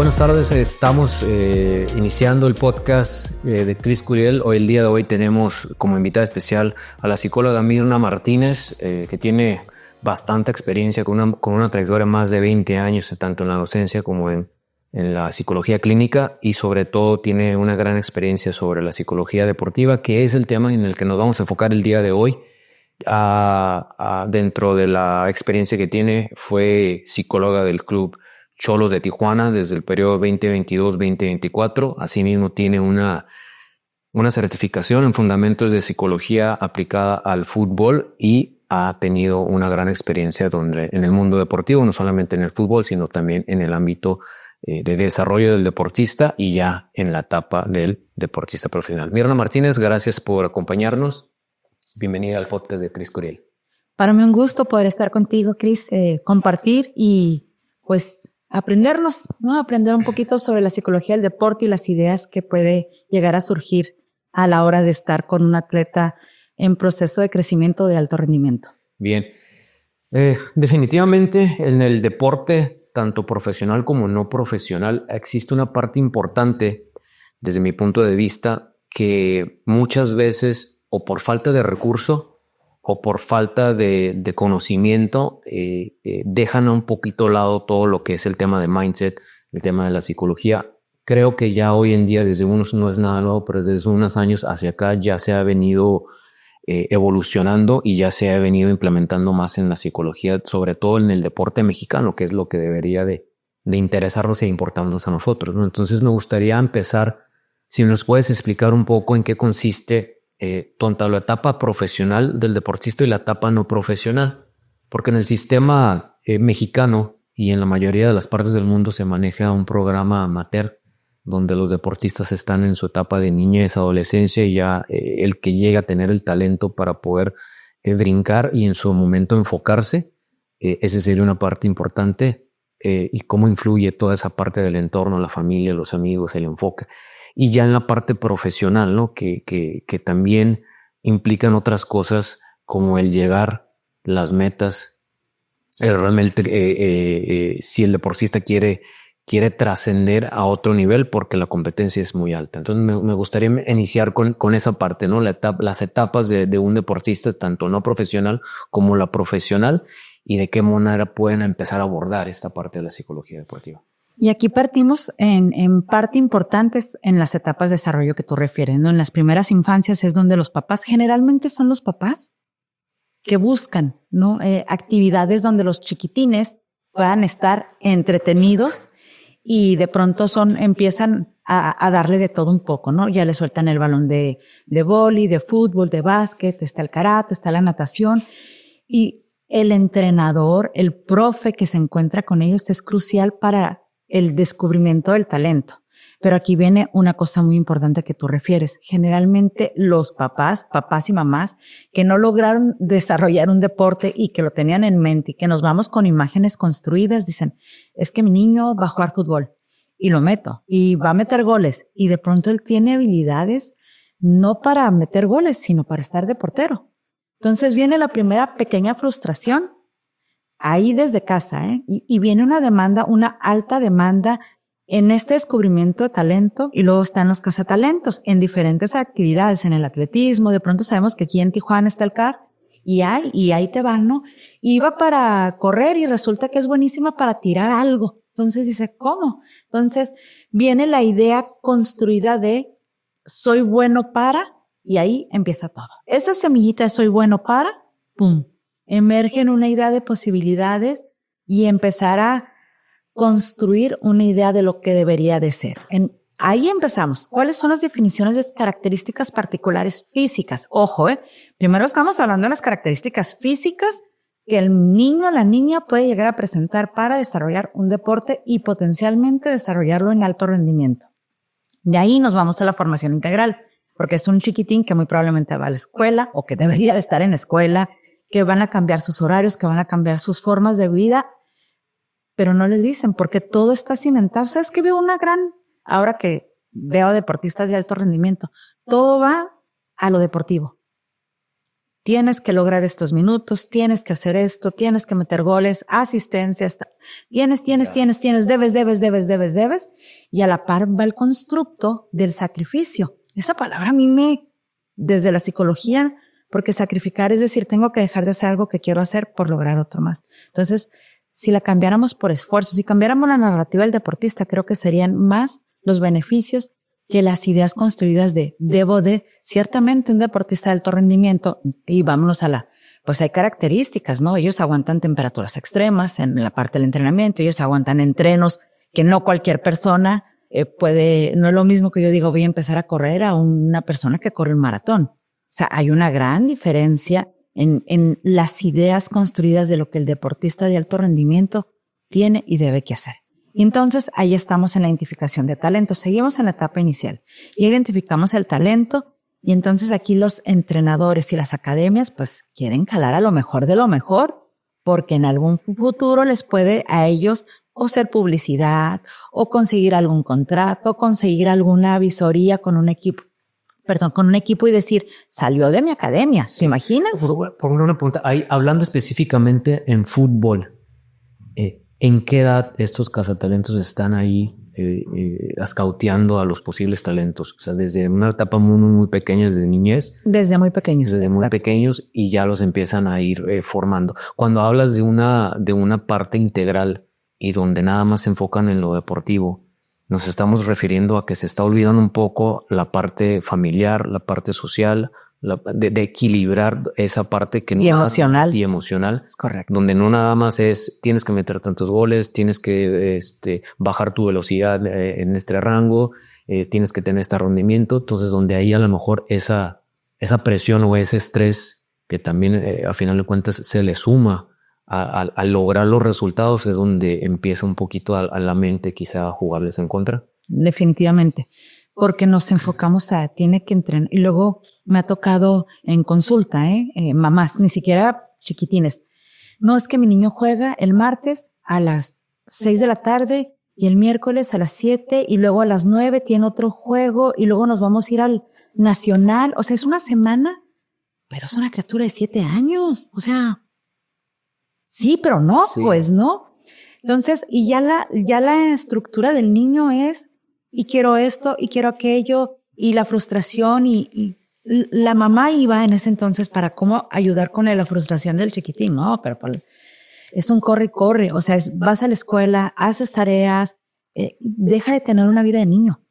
buenas tardes. Estamos iniciando el podcast de Cris Curiel. El día de hoy tenemos como invitada especial a la psicóloga Mirna Martínez, que tiene bastante experiencia con una trayectoria de más de 20 años, tanto en la docencia como en la psicología clínica, y sobre todo tiene una gran experiencia sobre la psicología deportiva, que es el tema en el que nos vamos a enfocar el día de hoy. Dentro de la experiencia que tiene, fue psicóloga del club Xolos de Tijuana desde el periodo 2022-2024. Asimismo tiene una certificación en fundamentos de psicología aplicada al fútbol y ha tenido una gran experiencia en el mundo deportivo, no solamente en el fútbol, sino también en el ámbito de desarrollo del deportista y ya en la etapa del deportista profesional. Mirna Martínez, gracias por acompañarnos. Bienvenida al podcast de Cris Curiel. Para mí un gusto poder estar contigo, Cris, compartir y pues aprender un poquito sobre la psicología del deporte y las ideas que puede llegar a surgir a la hora de estar con un atleta en proceso de crecimiento de alto rendimiento. Bien, definitivamente en el deporte, tanto profesional como no profesional, existe una parte importante desde mi punto de vista que muchas veces, o por falta de recurso o por falta de conocimiento, dejan a un poquito al lado todo lo que es el tema de mindset, el tema de la psicología. Creo que ya hoy en día, no es nada nuevo, pero desde unos años hacia acá ya se ha venido evolucionando y ya se ha venido implementando más en la psicología, sobre todo en el deporte mexicano, que es lo que debería de interesarnos e importarnos a nosotros, ¿no? Entonces me gustaría empezar, si nos puedes explicar un poco en qué consiste tanto la etapa profesional del deportista y la etapa no profesional, porque en el sistema mexicano y en la mayoría de las partes del mundo se maneja un programa amateur donde los deportistas están en su etapa de niñez, adolescencia, y ya el que llega a tener el talento para poder brincar y en su momento enfocarse, esa sería una parte importante, y cómo influye toda esa parte del entorno, la familia, los amigos, el enfoque. Y ya en la parte profesional, ¿no? Que también implican otras cosas como el llegar, las metas, realmente si el deportista quiere trascender a otro nivel porque la competencia es muy alta. Entonces me gustaría iniciar con esa parte, ¿no? Las etapas de un deportista, tanto no profesional como la profesional, y de qué manera pueden empezar a abordar esta parte de la psicología deportiva. Y aquí partimos en parte importantes en las etapas de desarrollo que tú refieres, ¿no? En las primeras infancias es donde los papás, generalmente son los papás que buscan, ¿no? Actividades donde los chiquitines puedan estar entretenidos y de pronto empiezan a darle de todo un poco, ¿no? Ya le sueltan el balón de vóley, de fútbol, de básquet, está el karate, está la natación, y el entrenador, el profe que se encuentra con ellos es crucial para el descubrimiento del talento. Pero aquí viene una cosa muy importante que tú refieres. Generalmente los papás y mamás que no lograron desarrollar un deporte y que lo tenían en mente y que nos vamos con imágenes construidas, dicen, es que mi niño va a jugar fútbol y lo meto y va a meter goles, y de pronto él tiene habilidades no para meter goles, sino para estar de portero. Entonces viene la primera pequeña frustración ahí desde casa, y viene una alta demanda en este descubrimiento de talento, y luego están los cazatalentos en diferentes actividades, en el atletismo. De pronto sabemos que aquí en Tijuana está el CAR y ahí te van, ¿no? Iba para correr y resulta que es buenísima para tirar algo. Entonces dice, ¿cómo? Entonces viene la idea construida de soy bueno para, y ahí empieza todo. Esa semillita de soy bueno para, ¡pum!, emerge en una idea de posibilidades y empezar a construir una idea de lo que debería de ser. Ahí empezamos. ¿Cuáles son las definiciones de características particulares físicas? Ojo, primero estamos hablando de las características físicas que el niño o la niña puede llegar a presentar para desarrollar un deporte y potencialmente desarrollarlo en alto rendimiento. De ahí nos vamos a la formación integral, porque es un chiquitín que muy probablemente va a la escuela o que debería de estar en la escuela, que van a cambiar sus horarios, que van a cambiar sus formas de vida, pero no les dicen porque todo está cimentado. ¿Sabes qué? Ahora que veo deportistas de alto rendimiento, todo va a lo deportivo. tienes que lograr estos minutos, tienes que hacer esto, tienes que meter goles, asistencias, tienes, debes, y a la par va el constructo del sacrificio. Esa palabra a mí desde la psicología, porque sacrificar es decir, tengo que dejar de hacer algo que quiero hacer por lograr otro más. Entonces, si la cambiáramos por esfuerzo, si cambiáramos la narrativa del deportista, creo que serían más los beneficios que las ideas construidas de ciertamente un deportista de alto rendimiento, y vámonos pues hay características, ¿no? Ellos aguantan temperaturas extremas en la parte del entrenamiento, ellos aguantan entrenos que no cualquier persona puede, no es lo mismo que yo digo voy a empezar a correr a una persona que corre un maratón. O sea, hay una gran diferencia en las ideas construidas de lo que el deportista de alto rendimiento tiene y debe que hacer. Y entonces ahí estamos en la identificación de talento. Seguimos en la etapa inicial. Ya identificamos el talento y entonces aquí los entrenadores y las academias pues quieren calar a lo mejor de lo mejor porque en algún futuro les puede a ellos o ser publicidad o conseguir algún contrato, conseguir alguna visoría con un equipo y decir, salió de mi academia. ¿Te imaginas? Por una pregunta, hablando específicamente en fútbol, ¿en qué edad estos cazatalentos están ahí escauteando a los posibles talentos? O sea, desde una etapa muy pequeña, desde niñez. Desde muy pequeños. Desde muy pequeños y ya los empiezan a ir formando. Cuando hablas de una parte integral y donde nada más se enfocan en lo deportivo, nos estamos refiriendo a que se está olvidando un poco la parte familiar, la parte social, de equilibrar esa parte que y emocional. Y emocional. Es correcto. Donde no nada más es tienes que meter tantos goles, tienes que bajar tu velocidad en este rango, tienes que tener este rendimiento. Entonces, donde ahí a lo mejor esa presión o ese estrés que también a final de cuentas se le suma a lograr los resultados, es donde empieza un poquito a la mente quizá a jugarles en contra. Definitivamente. Porque nos enfocamos tiene que entrenar. Y luego me ha tocado en consulta, mamás, ni siquiera chiquitines. No, es que mi niño juega el martes a las 6 de la tarde y el miércoles a las 7 y luego a las 9 tiene otro juego y luego nos vamos a ir al nacional. O sea, es una semana, pero es una criatura de 7 años. O sea, sí, pero no, sí. Pues no. Entonces, y ya la estructura del niño es, y quiero esto, y quiero aquello, y la frustración, y la mamá iba en ese entonces para cómo ayudar con la frustración del chiquitín, ¿no? Pero es un corre y corre, o sea, vas a la escuela, haces tareas, deja de tener una vida de niño.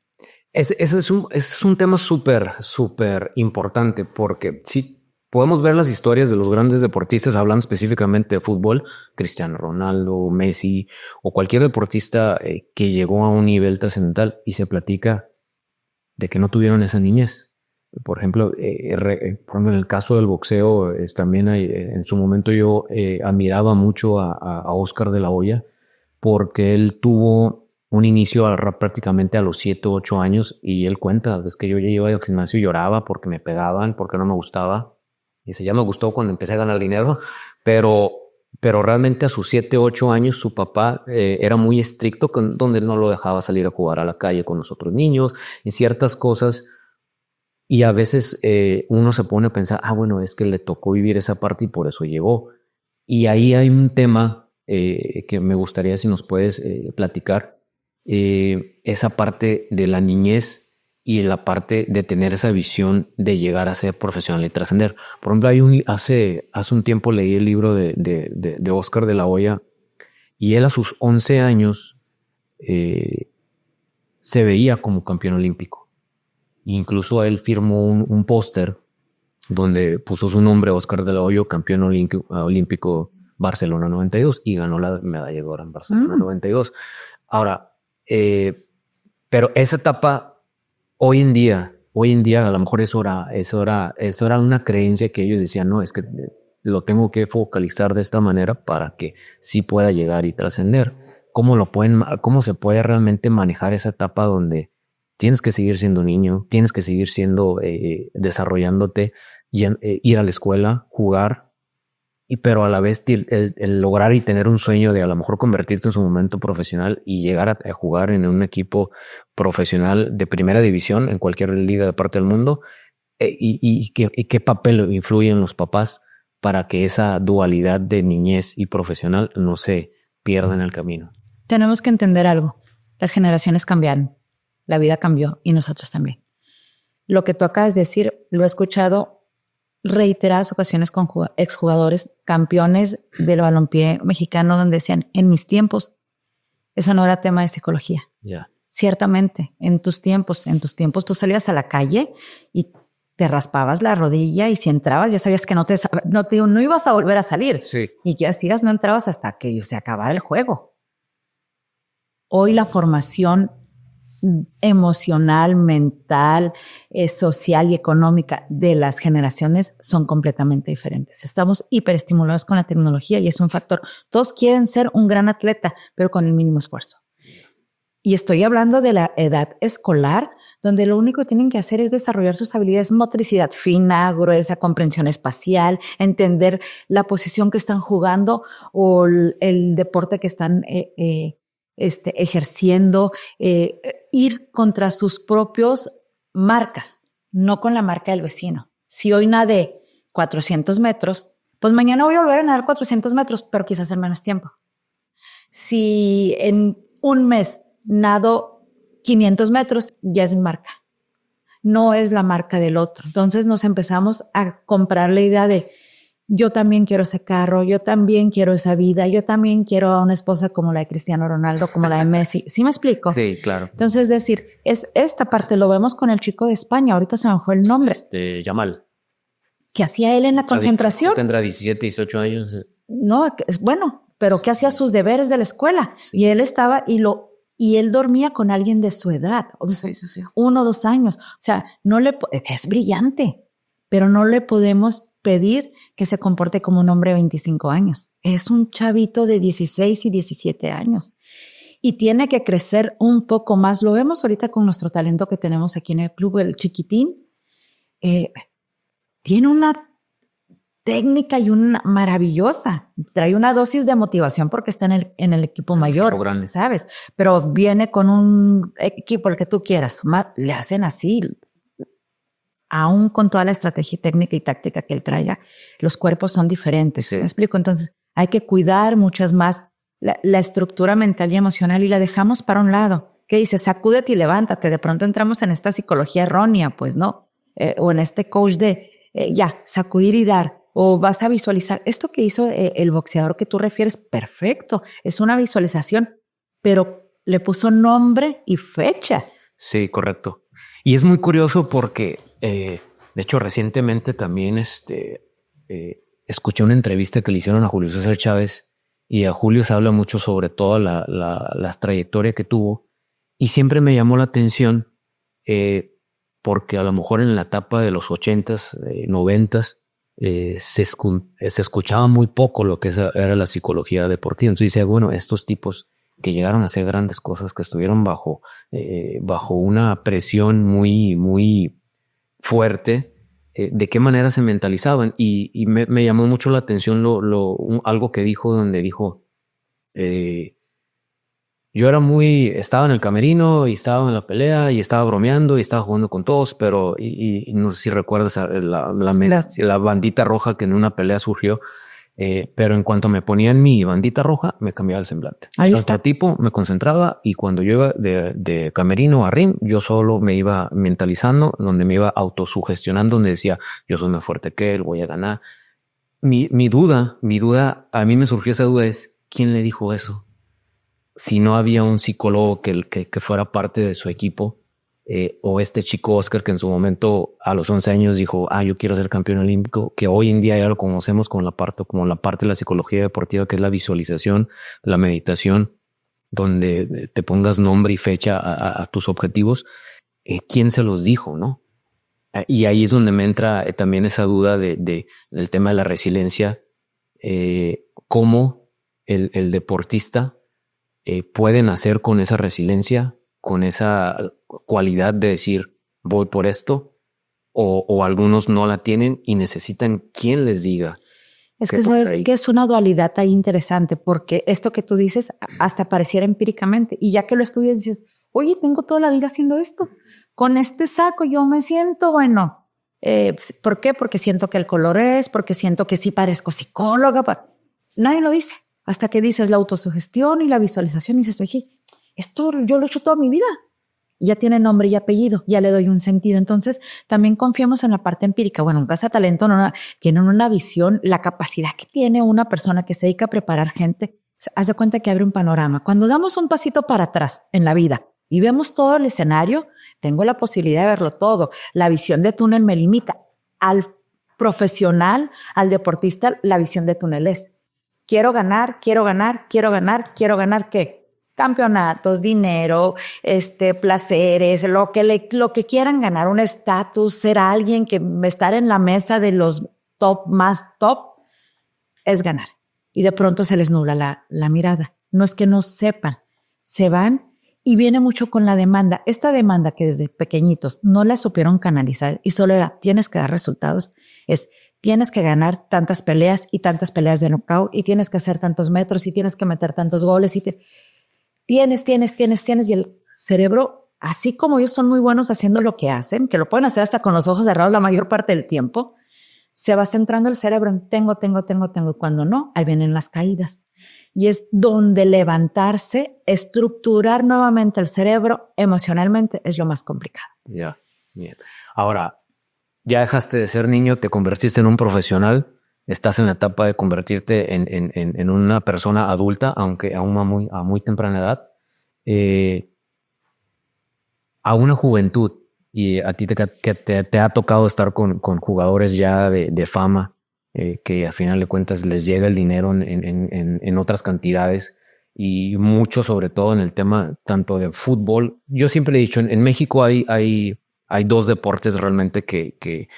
Ese es un tema súper importante porque sí, podemos ver las historias de los grandes deportistas, hablando específicamente de fútbol, Cristiano Ronaldo, Messi o cualquier deportista que llegó a un nivel trascendental y se platica de que no tuvieron esa niñez. Por ejemplo, en el caso del boxeo, también en su momento yo admiraba mucho a Oscar de la Hoya porque él tuvo un inicio prácticamente a los 7 o 8 años y él cuenta, es que yo ya iba al gimnasio y lloraba porque me pegaban, porque no me gustaba. Dice, ya me gustó cuando empecé a ganar dinero, pero realmente a sus 7, 8 años su papá era muy estricto, donde no lo dejaba salir a jugar a la calle con los otros niños, en ciertas cosas. Y a veces uno se pone a pensar, bueno, es que le tocó vivir esa parte y por eso llegó. Y ahí hay un tema que me gustaría si nos puedes platicar, esa parte de la niñez y la parte de tener esa visión de llegar a ser profesional y trascender. Por ejemplo, hace un tiempo leí el libro de Oscar de la Hoya y él a sus 11 años se veía como campeón olímpico. Incluso él firmó un póster donde puso su nombre, Oscar de la Hoya, campeón olímpico Barcelona 92 y ganó la medalla de oro en Barcelona 92. Ahora, pero esa etapa hoy en día a lo mejor eso era una creencia que ellos decían, no, es que lo tengo que focalizar de esta manera para que sí pueda llegar y trascender. ¿Cómo se puede realmente manejar esa etapa donde tienes que seguir siendo niño, tienes que seguir siendo, desarrollándote, ir a la escuela, jugar, pero a la vez el lograr y tener un sueño de a lo mejor convertirte en su momento profesional y llegar a jugar en un equipo profesional de primera división en cualquier liga de parte del mundo, y qué papel influyen los papás para que esa dualidad de niñez y profesional no se pierda en el camino. Tenemos que entender algo. Las generaciones cambiaron, la vida cambió y nosotros también. Lo que tú acabas de decir, lo he escuchado reiteradas ocasiones con exjugadores, campeones del balompié mexicano, donde decían, en mis tiempos, eso no era tema de psicología. Yeah. Ciertamente, en tus tiempos tú salías a la calle y te raspabas la rodilla y si entrabas ya sabías que no ibas a volver a salir. Sí. Y que hacías, no entrabas hasta que se acabara el juego. Hoy la formación emocional, mental, social y económica de las generaciones son completamente diferentes. Estamos hiperestimulados con la tecnología y es un factor. Todos quieren ser un gran atleta, pero con el mínimo esfuerzo. Y estoy hablando de la edad escolar, donde lo único que tienen que hacer es desarrollar sus habilidades, motricidad fina, gruesa, comprensión espacial, entender la posición que están jugando o el deporte que están ejerciendo, ir contra sus propios marcas, no con la marca del vecino. Si hoy nadé 400 metros, pues mañana voy a volver a nadar 400 metros, pero quizás en menos tiempo. Si en un mes nado 500 metros, ya es mi marca. No es la marca del otro. Entonces nos empezamos a comprar la idea de yo también quiero ese carro, yo también quiero esa vida, yo también quiero a una esposa como la de Cristiano Ronaldo, como la de Messi. ¿Sí me explico? Sí, claro. Entonces, es decir, es esta parte, lo vemos con el chico de España, ahorita se me fue el nombre. Yamal. ¿Qué hacía él en la concentración? Tendrá 17, 18 años. No, bueno, pero ¿qué hacía sus deberes de la escuela? Sí. Y él estaba y él dormía con alguien de su edad, sí. 1 o 2 años. O sea, es brillante, pero no le podemos pedir que se comporte como un hombre de 25 años. Es un chavito de 16 y 17 años. Y tiene que crecer un poco más. Lo vemos ahorita con nuestro talento que tenemos aquí en el club, el chiquitín. Tiene una técnica y una maravillosa. Trae una dosis de motivación porque está en el equipo mayor, ¿sabes? Pero viene con un equipo, el que tú quieras. Le hacen así. Aún con toda la estrategia técnica y táctica que él traiga, los cuerpos son diferentes. Sí. ¿Me explico? Entonces, hay que cuidar muchas más la estructura mental y emocional y la dejamos para un lado. ¿Qué dices? Sacúdete y levántate. De pronto entramos en esta psicología errónea, pues no. O en este coach de sacudir y dar. O vas a visualizar. Esto que hizo el boxeador que tú refieres, perfecto. Es una visualización, pero le puso nombre y fecha. Sí, correcto. Y es muy curioso porque, de hecho, recientemente también escuché una entrevista que le hicieron a Julio César Chávez y a Julio se habla mucho sobre toda la trayectoria que tuvo y siempre me llamó la atención porque a lo mejor en la etapa de los 80s, 90s, se escuchaba muy poco lo que era la psicología deportiva. Entonces dice, bueno, estos tipos que llegaron a hacer grandes cosas, que estuvieron bajo una presión muy, muy fuerte, de qué manera se mentalizaban. Y me llamó mucho la atención algo que dijo, donde dijo, yo estaba en el camerino y estaba en la pelea y estaba bromeando y estaba jugando con todos, pero y no sé si recuerdas la bandita roja que en una pelea surgió. Pero en cuanto me ponían mi bandita roja, me cambiaba el semblante. Ahí está. Otro tipo me concentraba y cuando yo iba de camerino a ring, yo solo me iba mentalizando, donde me iba autosugestionando, donde decía, yo soy más fuerte que él, voy a ganar. Mi duda, a mí me surgió esa duda es, ¿quién le dijo eso? Si no había un psicólogo que fuera parte de su equipo, o este chico Oscar que en su momento a los 11 años dijo, yo quiero ser campeón olímpico, que hoy en día ya lo conocemos como la parte de la psicología deportiva, que es la visualización, la meditación, donde te pongas nombre y fecha a tus objetivos. ¿Quién se los dijo, no? Y ahí es donde me entra también esa duda del tema de la resiliencia, cómo el deportista puede nacer con esa resiliencia, con esa cualidad de decir voy por esto, o algunos no la tienen y necesitan quien les diga. Es que es una dualidad ahí interesante, porque esto que tú dices hasta pareciera empíricamente, y ya que lo estudias dices, oye, tengo toda la vida haciendo esto, con este saco yo me siento bueno. ¿Por qué? Porque siento que el color porque siento que sí parezco psicóloga. Nadie lo dice. Hasta que dices la autosugestión y la visualización y dices, oye, esto yo lo he hecho toda mi vida. Ya tiene nombre y apellido, ya le doy un sentido. Entonces, también confiamos en la parte empírica. Bueno, en Casa Talento tienen una visión, la capacidad que tiene una persona que se dedica a preparar gente. O sea, haz de cuenta que abre un panorama. Cuando damos un pasito para atrás en la vida y vemos todo el escenario, tengo la posibilidad de verlo todo. La visión de túnel me limita. Al profesional, al deportista, la visión de túnel es: quiero ganar, quiero ganar, quiero ganar, quiero ganar, ¿qué? Campeonatos, dinero, placeres, lo que quieran ganar, un estatus, ser alguien que estar en la mesa de los más top, es ganar. Y de pronto se les nubla la mirada. No es que no sepan, se van y viene mucho con la demanda. Esta demanda que desde pequeñitos no la supieron canalizar y solo era, tienes que dar resultados, tienes que ganar tantas peleas y tantas peleas de knockout y tienes que hacer tantos metros y tienes que meter tantos goles y tienes, y el cerebro, así como ellos son muy buenos haciendo lo que hacen, que lo pueden hacer hasta con los ojos cerrados la mayor parte del tiempo, se va centrando el cerebro en tengo, y cuando no, ahí vienen las caídas. Y es donde levantarse, estructurar nuevamente el cerebro emocionalmente es lo más complicado. Ya, bien. Ahora, ya dejaste de ser niño, te convertiste en un profesional. Estás en la etapa de convertirte en una persona adulta, aunque a muy temprana edad. A una juventud, y a ti te ha tocado estar con jugadores ya de fama, que a final de cuentas les llega el dinero en otras cantidades, y mucho sobre todo en el tema tanto de fútbol. Yo siempre he dicho, en México hay dos deportes realmente que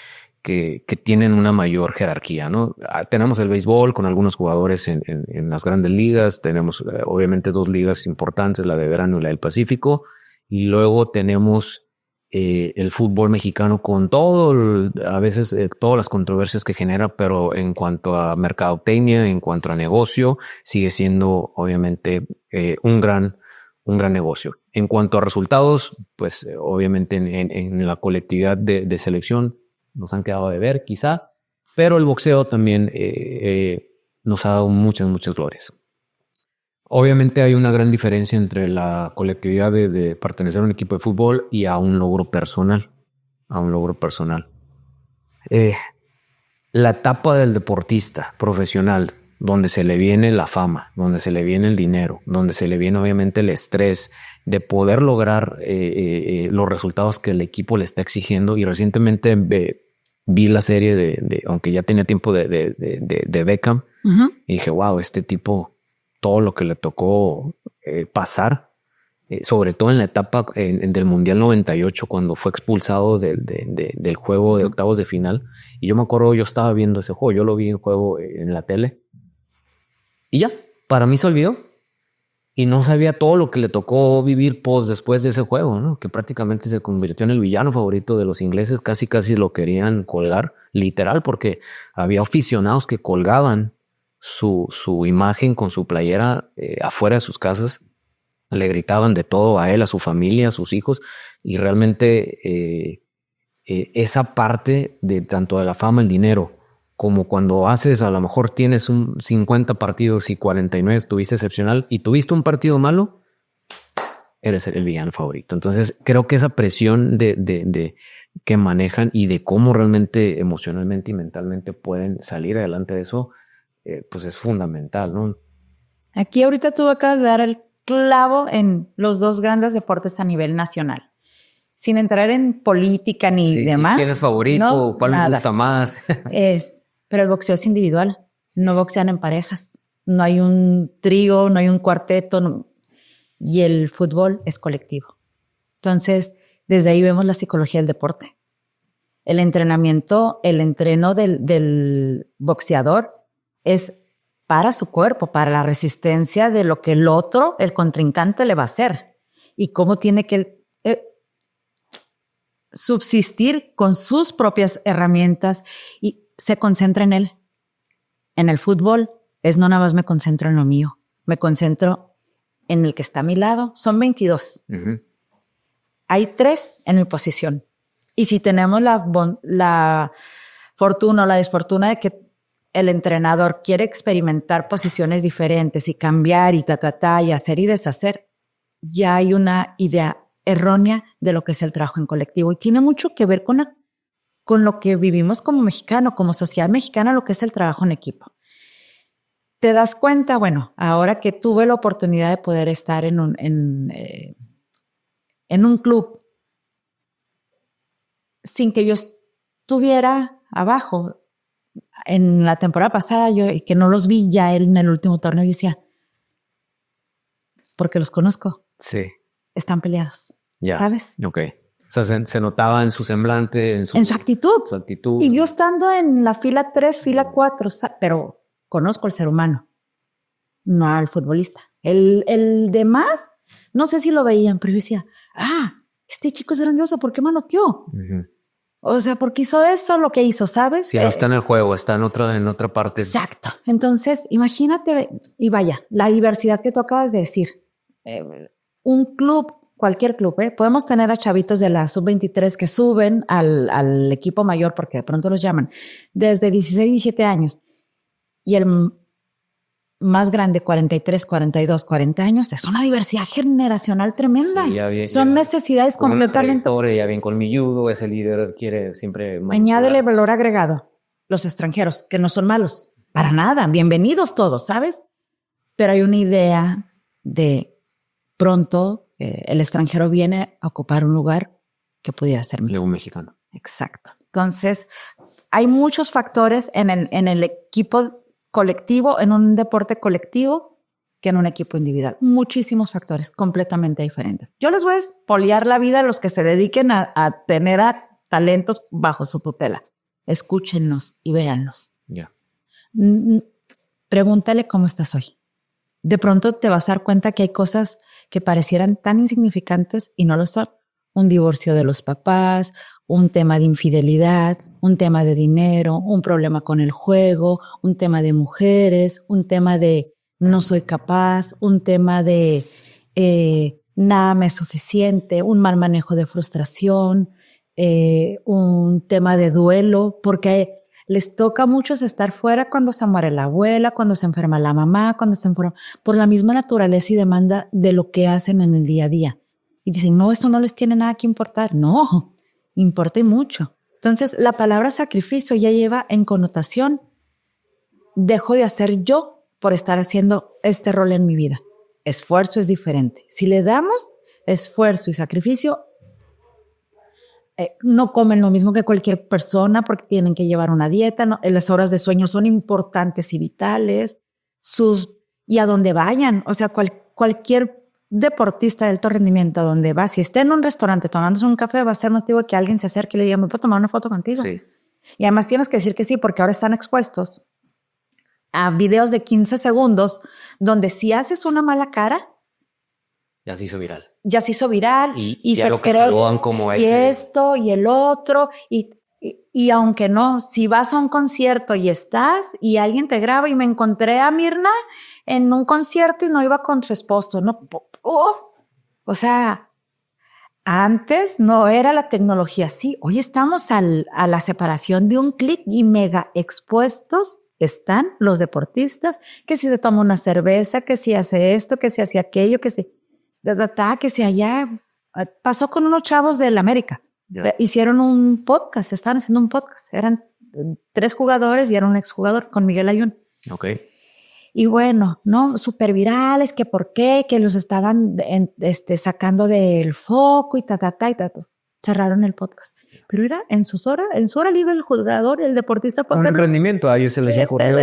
tienen una mayor jerarquía, ¿no? Tenemos el béisbol con algunos jugadores en las grandes ligas, tenemos obviamente dos ligas importantes, la de verano y la del Pacífico, y luego tenemos el fútbol mexicano con a veces todas las controversias que genera, pero en cuanto a mercadotecnia, en cuanto a negocio, sigue siendo obviamente un gran negocio. En cuanto a resultados, pues obviamente en la colectividad de selección nos han quedado de ver quizá, pero el boxeo también nos ha dado muchas glorias. Obviamente hay una gran diferencia entre la colectividad de pertenecer a un equipo de fútbol y a un logro personal. La etapa del deportista profesional, donde se le viene la fama, donde se le viene el dinero, donde se le viene obviamente el estrés de poder lograr los resultados que el equipo le está exigiendo. Y recientemente vi la serie aunque ya tenía tiempo de Beckham, y dije, wow, este tipo, todo lo que le tocó pasar, sobre todo en la etapa del Mundial 98, cuando fue expulsado del juego de octavos de final. Y yo me acuerdo, yo estaba viendo ese juego, yo lo vi en juego en la tele, y ya, para mí se olvidó. Y no sabía todo lo que le tocó vivir después de ese juego, ¿no? Que prácticamente se convirtió en el villano favorito de los ingleses. Casi lo querían colgar, literal, porque había aficionados que colgaban su imagen con su playera afuera de sus casas. Le gritaban de todo a él, a su familia, a sus hijos. Y realmente esa parte de tanto de la fama, el dinero, como cuando a lo mejor tienes 50 partidos y 49 estuviste excepcional y tuviste un partido malo, eres el villano favorito. Entonces creo que esa presión de que manejan y de cómo realmente emocionalmente y mentalmente pueden salir adelante de eso, pues es fundamental, ¿no? Aquí ahorita tú acabas de dar el clavo en los dos grandes deportes a nivel nacional. Sin entrar en política ni demás. ¿Quién es favorito? No, ¿Cuál les gusta más? Pero el boxeo es individual. No boxean en parejas. No hay un trío, no hay un cuarteto. Y el fútbol es colectivo. Entonces, desde ahí vemos la psicología del deporte. El entrenamiento, el entreno del boxeador es para su cuerpo, para la resistencia de lo que el otro, el contrincante, le va a hacer. Y cómo tiene que subsistir con sus propias herramientas y se concentra en él. En el fútbol no nada más me concentro en lo mío, me concentro en el que está a mi lado. Son 22. Uh-huh. Hay 3 en mi posición. Y si tenemos la fortuna o la desfortuna de que el entrenador quiere experimentar posiciones diferentes y cambiar y y hacer y deshacer, ya hay una idea errónea de lo que es el trabajo en colectivo. Y tiene mucho que ver con lo que vivimos como mexicano, como sociedad mexicana, lo que es el trabajo en equipo. Te das cuenta, bueno, ahora que tuve la oportunidad de poder estar en un club sin que yo estuviera abajo en la temporada pasada, y que no los vi ya en el último torneo, yo decía, porque los conozco. Sí. Están peleados. Ya. ¿Sabes? Ok. O sea, se notaba en su semblante, en su actitud. Su actitud. Y yo estando en la fila 3, fila 4, pero conozco al ser humano, no al futbolista. El demás, no sé si lo veían, pero yo decía, este chico es grandioso, ¿por qué manoteó? Uh-huh. O sea, ¿por qué hizo eso, lo que hizo, sabes? Sí, no está en el juego, está en otra parte. Exacto. Entonces, imagínate, y vaya, la diversidad que tú acabas de decir. Un club, cualquier club, podemos tener a chavitos de la sub-23 que suben al equipo mayor, porque de pronto los llaman, desde 16, 17 años. Y el más grande, 43, 42, 40 años, es una diversidad generacional tremenda. Sí, son necesidades completamente. Ya bien colmilludo, ese líder quiere siempre. Añádele valor agregado. Los extranjeros, que no son malos, para nada, bienvenidos todos, ¿sabes? Pero hay una idea de pronto el extranjero viene a ocupar un lugar que pudiera ser mío. Un mexicano. Exacto. Entonces, hay muchos factores en el equipo colectivo, en un deporte colectivo, que en un equipo individual. Muchísimos factores completamente diferentes. Yo les voy a espoliar la vida a los que se dediquen a tener talentos bajo su tutela. Escúchenlos y véanlos. Ya. Pregúntale cómo estás hoy. De pronto te vas a dar cuenta que hay cosas que parecieran tan insignificantes y no lo son. Un divorcio de los papás, un tema de infidelidad, un tema de dinero, un problema con el juego, un tema de mujeres, un tema de no soy capaz, un tema de nada me es suficiente, un mal manejo de frustración, un tema de duelo, porque les toca a muchos estar fuera cuando se muere la abuela, cuando se enferma la mamá, cuando se enferma, por la misma naturaleza y demanda de lo que hacen en el día a día. Y dicen, no, eso no les tiene nada que importar. No, importa y mucho. Entonces, la palabra sacrificio ya lleva en connotación, dejo de hacer yo por estar haciendo este rol en mi vida. Esfuerzo es diferente. Si le damos esfuerzo y sacrificio, no comen lo mismo que cualquier persona porque tienen que llevar una dieta, ¿no? Las horas de sueño son importantes y vitales, y a donde vayan, o sea, cualquier deportista de alto rendimiento a donde va, si está en un restaurante tomándose un café, va a ser motivo de que alguien se acerque y le diga, ¿me puedo tomar una foto contigo? Sí. Y además tienes que decir que sí, porque ahora están expuestos a videos de 15 segundos donde si haces una mala cara, ya se hizo viral. Ya se hizo viral. Y ya lo catalogan como ese. Y esto y el otro. Y aunque no, si vas a un concierto y estás y alguien te graba, y me encontré a Mirna en un concierto y no iba con su esposo, ¿no? O sea, antes no era la tecnología así. Hoy estamos a la separación de un clic y mega expuestos están los deportistas, que si se toma una cerveza, que si hace esto, que si hace aquello, que si... que si allá pasó con unos chavos del América. Hicieron un podcast, estaban haciendo un podcast. Eran 3 jugadores y era un exjugador con Miguel Ayun. Ok. Y bueno, ¿no? Súper virales, que por qué, que los estaban sacando del foco y cerraron el podcast. Pero era en su hora libre el jugador, el deportista. Un emprendimiento, a ellos se les ocurrió.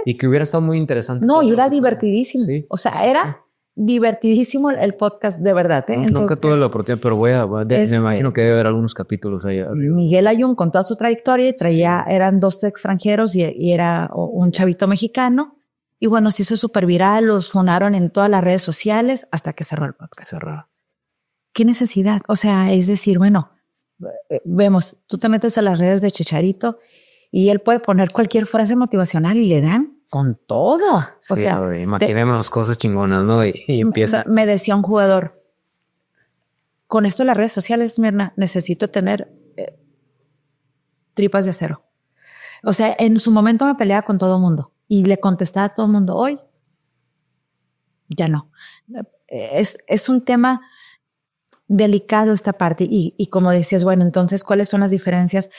Y que hubiera estado muy interesante. No, y era divertidísimo. Sí. O sea, era divertidísimo el podcast, de verdad. No, nunca tuve la oportunidad, pero me imagino que debe haber algunos capítulos ahí arriba. Miguel Ayun, con toda su trayectoria, eran 2 extranjeros y era un chavito mexicano. Y bueno, se hizo súper viral, los funaron en todas las redes sociales hasta que cerró el podcast. ¿Qué necesidad? O sea, es decir, bueno, vemos, tú te metes a las redes de Chicharito y él puede poner cualquier frase motivacional y le dan con todo. Sí, o sea, imaginémonos cosas chingonas, ¿no? Y empieza. Me decía un jugador, con esto de las redes sociales, Mirna, necesito tener tripas de acero. O sea, en su momento me peleaba con todo mundo y le contestaba a todo mundo. Hoy ya no. Es un tema delicado esta parte y como decías, bueno, entonces, ¿cuáles son las diferencias?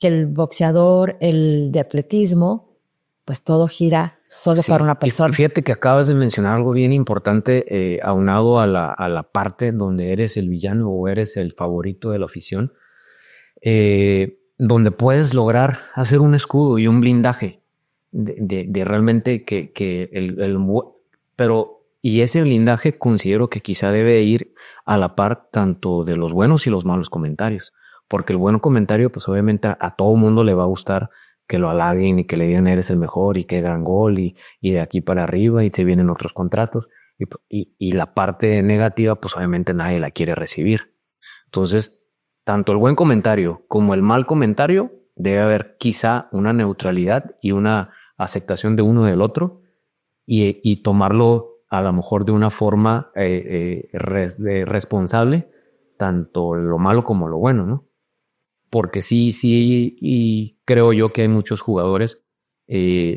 Que el boxeador, el de atletismo, pues todo gira solo para una persona. Y fíjate que acabas de mencionar algo bien importante, aunado a la parte donde eres el villano o eres el favorito de la afición, donde puedes lograr hacer un escudo y un blindaje de realmente pero y ese blindaje considero que quizá debe ir a la par tanto de los buenos y los malos comentarios, porque el buen comentario pues obviamente a todo mundo le va a gustar que lo halaguen y que le digan eres el mejor y qué gran gol y de aquí para arriba y se vienen otros contratos y la parte negativa pues obviamente nadie la quiere recibir. Entonces tanto el buen comentario como el mal comentario debe haber quizá una neutralidad y una aceptación de uno del otro y tomarlo a lo mejor de una forma responsable, tanto lo malo como lo bueno, ¿no? Porque sí, y creo yo que hay muchos jugadores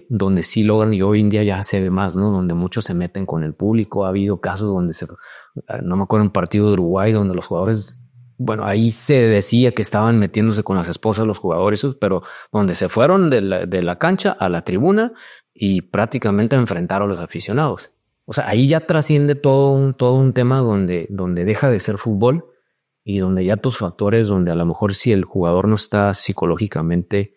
donde sí logran, y hoy en día ya se ve más, ¿no? Donde muchos se meten con el público. Ha habido casos donde no me acuerdo, un partido de Uruguay donde los jugadores, bueno, ahí se decía que estaban metiéndose con las esposas de los jugadores, pero donde se fueron de la cancha a la tribuna y prácticamente enfrentaron a los aficionados. O sea, ahí ya trasciende todo un tema donde deja de ser fútbol y donde ya tus factores, donde a lo mejor si el jugador no está psicológicamente,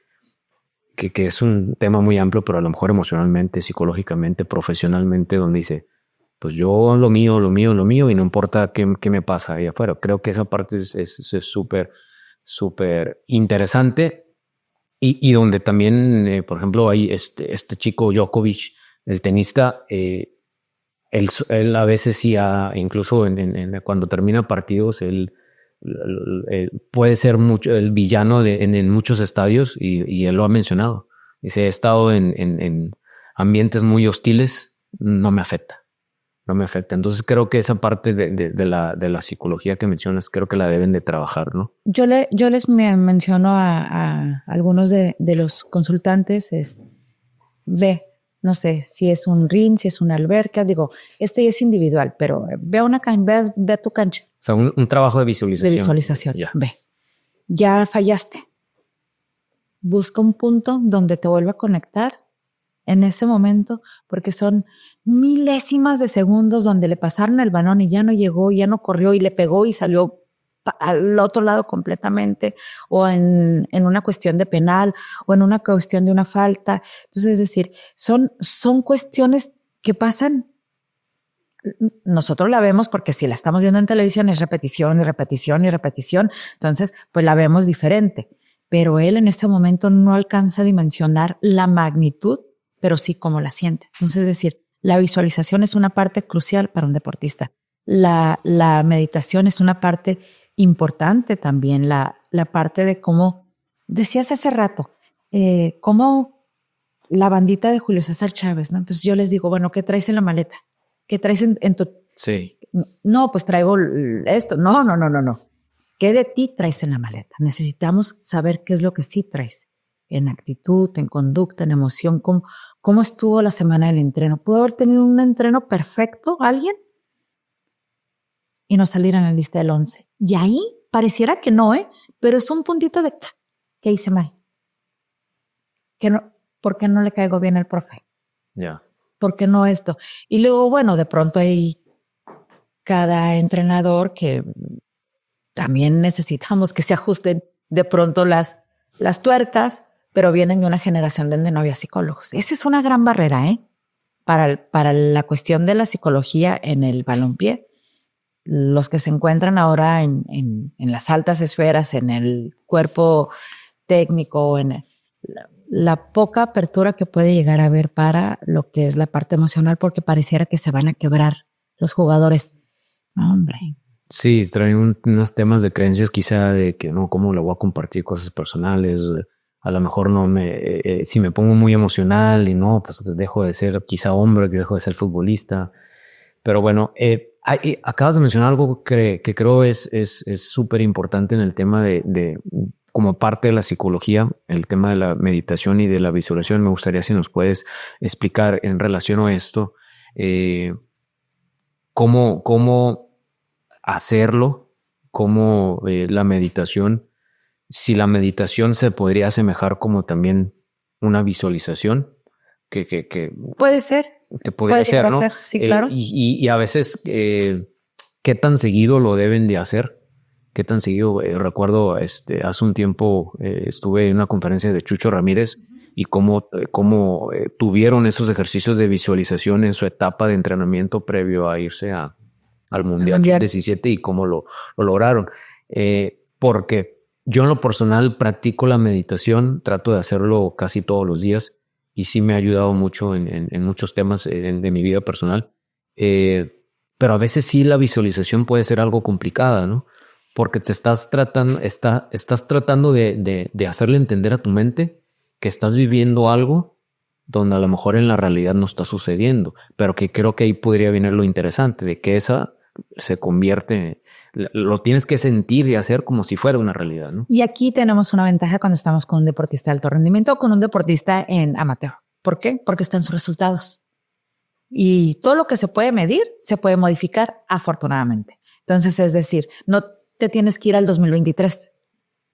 que es un tema muy amplio, pero a lo mejor emocionalmente, psicológicamente, profesionalmente, donde dice, pues yo lo mío y no importa qué me pasa ahí afuera. Creo que esa parte es súper, súper interesante y donde también, por ejemplo, hay este chico Djokovic, el tenista, él a veces sí, incluso cuando termina partidos, él puede ser mucho el villano en muchos estadios y él lo ha mencionado. Dice, he estado en ambientes muy hostiles, no me afecta. Entonces creo que esa parte de la psicología que mencionas, creo que la deben de trabajar, ¿no? Yo les menciono a algunos de los consultantes ve, no sé si es un ring, si es una alberca, digo, esto ya es individual, pero ve a tu cancha. O sea, un trabajo de visualización. De visualización, ya. Ve. Ya fallaste. Busca un punto donde te vuelva a conectar en ese momento, porque son milésimas de segundos donde le pasaron el balón y ya no llegó, ya no corrió y le pegó y salió al otro lado completamente, o en una cuestión de penal, o en una cuestión de una falta. Entonces, es decir, son cuestiones que pasan. Nosotros la vemos porque si la estamos viendo en televisión es repetición y repetición y repetición, entonces pues la vemos diferente. Pero él en este momento no alcanza a dimensionar la magnitud, pero sí cómo la siente. Entonces, es decir, la visualización es una parte crucial para un deportista. La meditación es una parte importante también, la parte de cómo, decías hace rato, cómo la bandita de Julio César Chávez, ¿no? Entonces yo les digo, bueno, ¿qué traes en la maleta? ¿Qué traes en tu...? Sí. No, pues traigo esto. No. ¿Qué de ti traes en la maleta? Necesitamos saber qué es lo que sí traes. En actitud, en conducta, en emoción. ¿Cómo estuvo la semana del entreno? ¿Pudo haber tenido un entreno perfecto alguien? Y no salir en la lista del 11. Y ahí pareciera que no, pero es un puntito de ¿qué hice mal? ¿Por qué no le caigo bien al profe? Ya. Yeah. ¿Por qué no esto? Y luego, bueno, de pronto hay cada entrenador que también necesitamos que se ajusten de pronto las tuercas, pero vienen de una generación donde no había psicólogos. Esa es una gran barrera, para la cuestión de la psicología en el balompié. Los que se encuentran ahora en las altas esferas, en el cuerpo técnico, en la poca apertura que puede llegar a haber para lo que es la parte emocional, porque pareciera que se van a quebrar los jugadores. No, hombre. Sí, traen unos temas de creencias quizá de que no, cómo le voy a compartir cosas personales. A lo mejor no si me pongo muy emocional y no, pues dejo de ser quizá hombre, que dejo de ser futbolista. Pero bueno, acabas de mencionar algo que creo es súper importante en el tema de como parte de la psicología, el tema de la meditación y de la visualización, me gustaría si nos puedes explicar en relación a esto, cómo hacerlo, cómo la meditación, si la meditación se podría asemejar como también una visualización que puede ser. Que podría ser, ¿no? Sí, claro. Y a veces, ¿qué tan seguido lo deben de hacer? ¿Qué tan seguido? Recuerdo, hace un tiempo estuve en una conferencia de Chucho Ramírez y cómo tuvieron esos ejercicios de visualización en su etapa de entrenamiento previo a irse al Mundial 17 y cómo lo lograron. Porque yo en lo personal practico la meditación, trato de hacerlo casi todos los días. Y sí me ha ayudado mucho en muchos temas de mi vida personal. Pero a veces sí la visualización puede ser algo complicada, ¿no? Porque te estás tratando de hacerle entender a tu mente que estás viviendo algo donde a lo mejor en la realidad no está sucediendo. Pero que creo que ahí podría venir lo interesante de que esa se convierte, lo tienes que sentir y hacer como si fuera una realidad, ¿no? Y aquí tenemos una ventaja cuando estamos con un deportista de alto rendimiento o con un deportista en amateur. ¿Por qué? Porque están sus resultados. Y todo lo que se puede medir se puede modificar, afortunadamente. Entonces, es decir, no te tienes que ir al 2023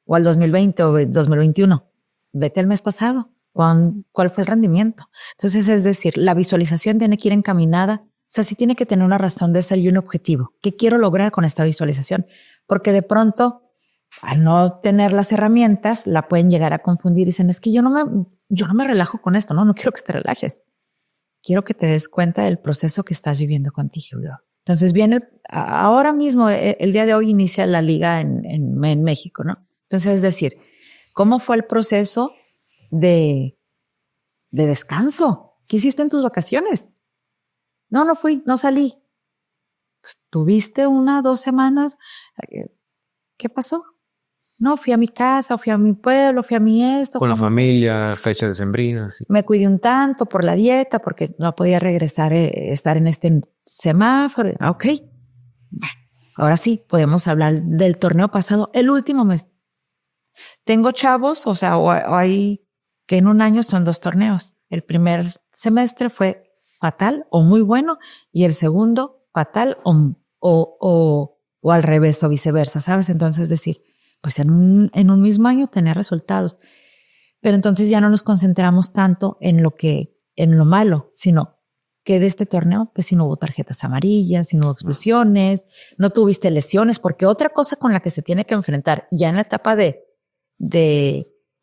o al 2020 o 2021. Vete al mes pasado. ¿Cuál fue el rendimiento? Entonces, es decir, la visualización tiene que ir encaminada. O sea, sí tiene que tener una razón de ser y un objetivo. ¿Qué quiero lograr con esta visualización? Porque de pronto, al no tener las herramientas, la pueden llegar a confundir y dicen, es que yo no me relajo con esto, no quiero que te relajes. Quiero que te des cuenta del proceso que estás viviendo contigo. Entonces ahora mismo, el día de hoy inicia la liga en México, ¿no? Entonces, es decir, ¿cómo fue el proceso de descanso? ¿Qué hiciste en tus vacaciones? No fui, no salí. Pues, ¿tuviste 2 semanas? ¿Qué pasó? No, fui a mi casa, fui a mi pueblo, fui a mi esto. Con la familia, fechas decembrinas. Me cuidé un tanto por la dieta porque no podía regresar, estar en este semáforo. Ok. Bueno, ahora sí, podemos hablar del torneo pasado, el último mes. Tengo chavos, o sea, o hay que en un año son 2 torneos. El primer semestre fue fatal o muy bueno y el segundo fatal o al revés o viceversa, ¿sabes? Entonces decir, pues en un mismo año tener resultados. Pero entonces ya no nos concentramos tanto en lo malo, sino que de este torneo, pues si no hubo tarjetas amarillas, si no hubo expulsiones, no tuviste lesiones, porque otra cosa con la que se tiene que enfrentar ya en la etapa de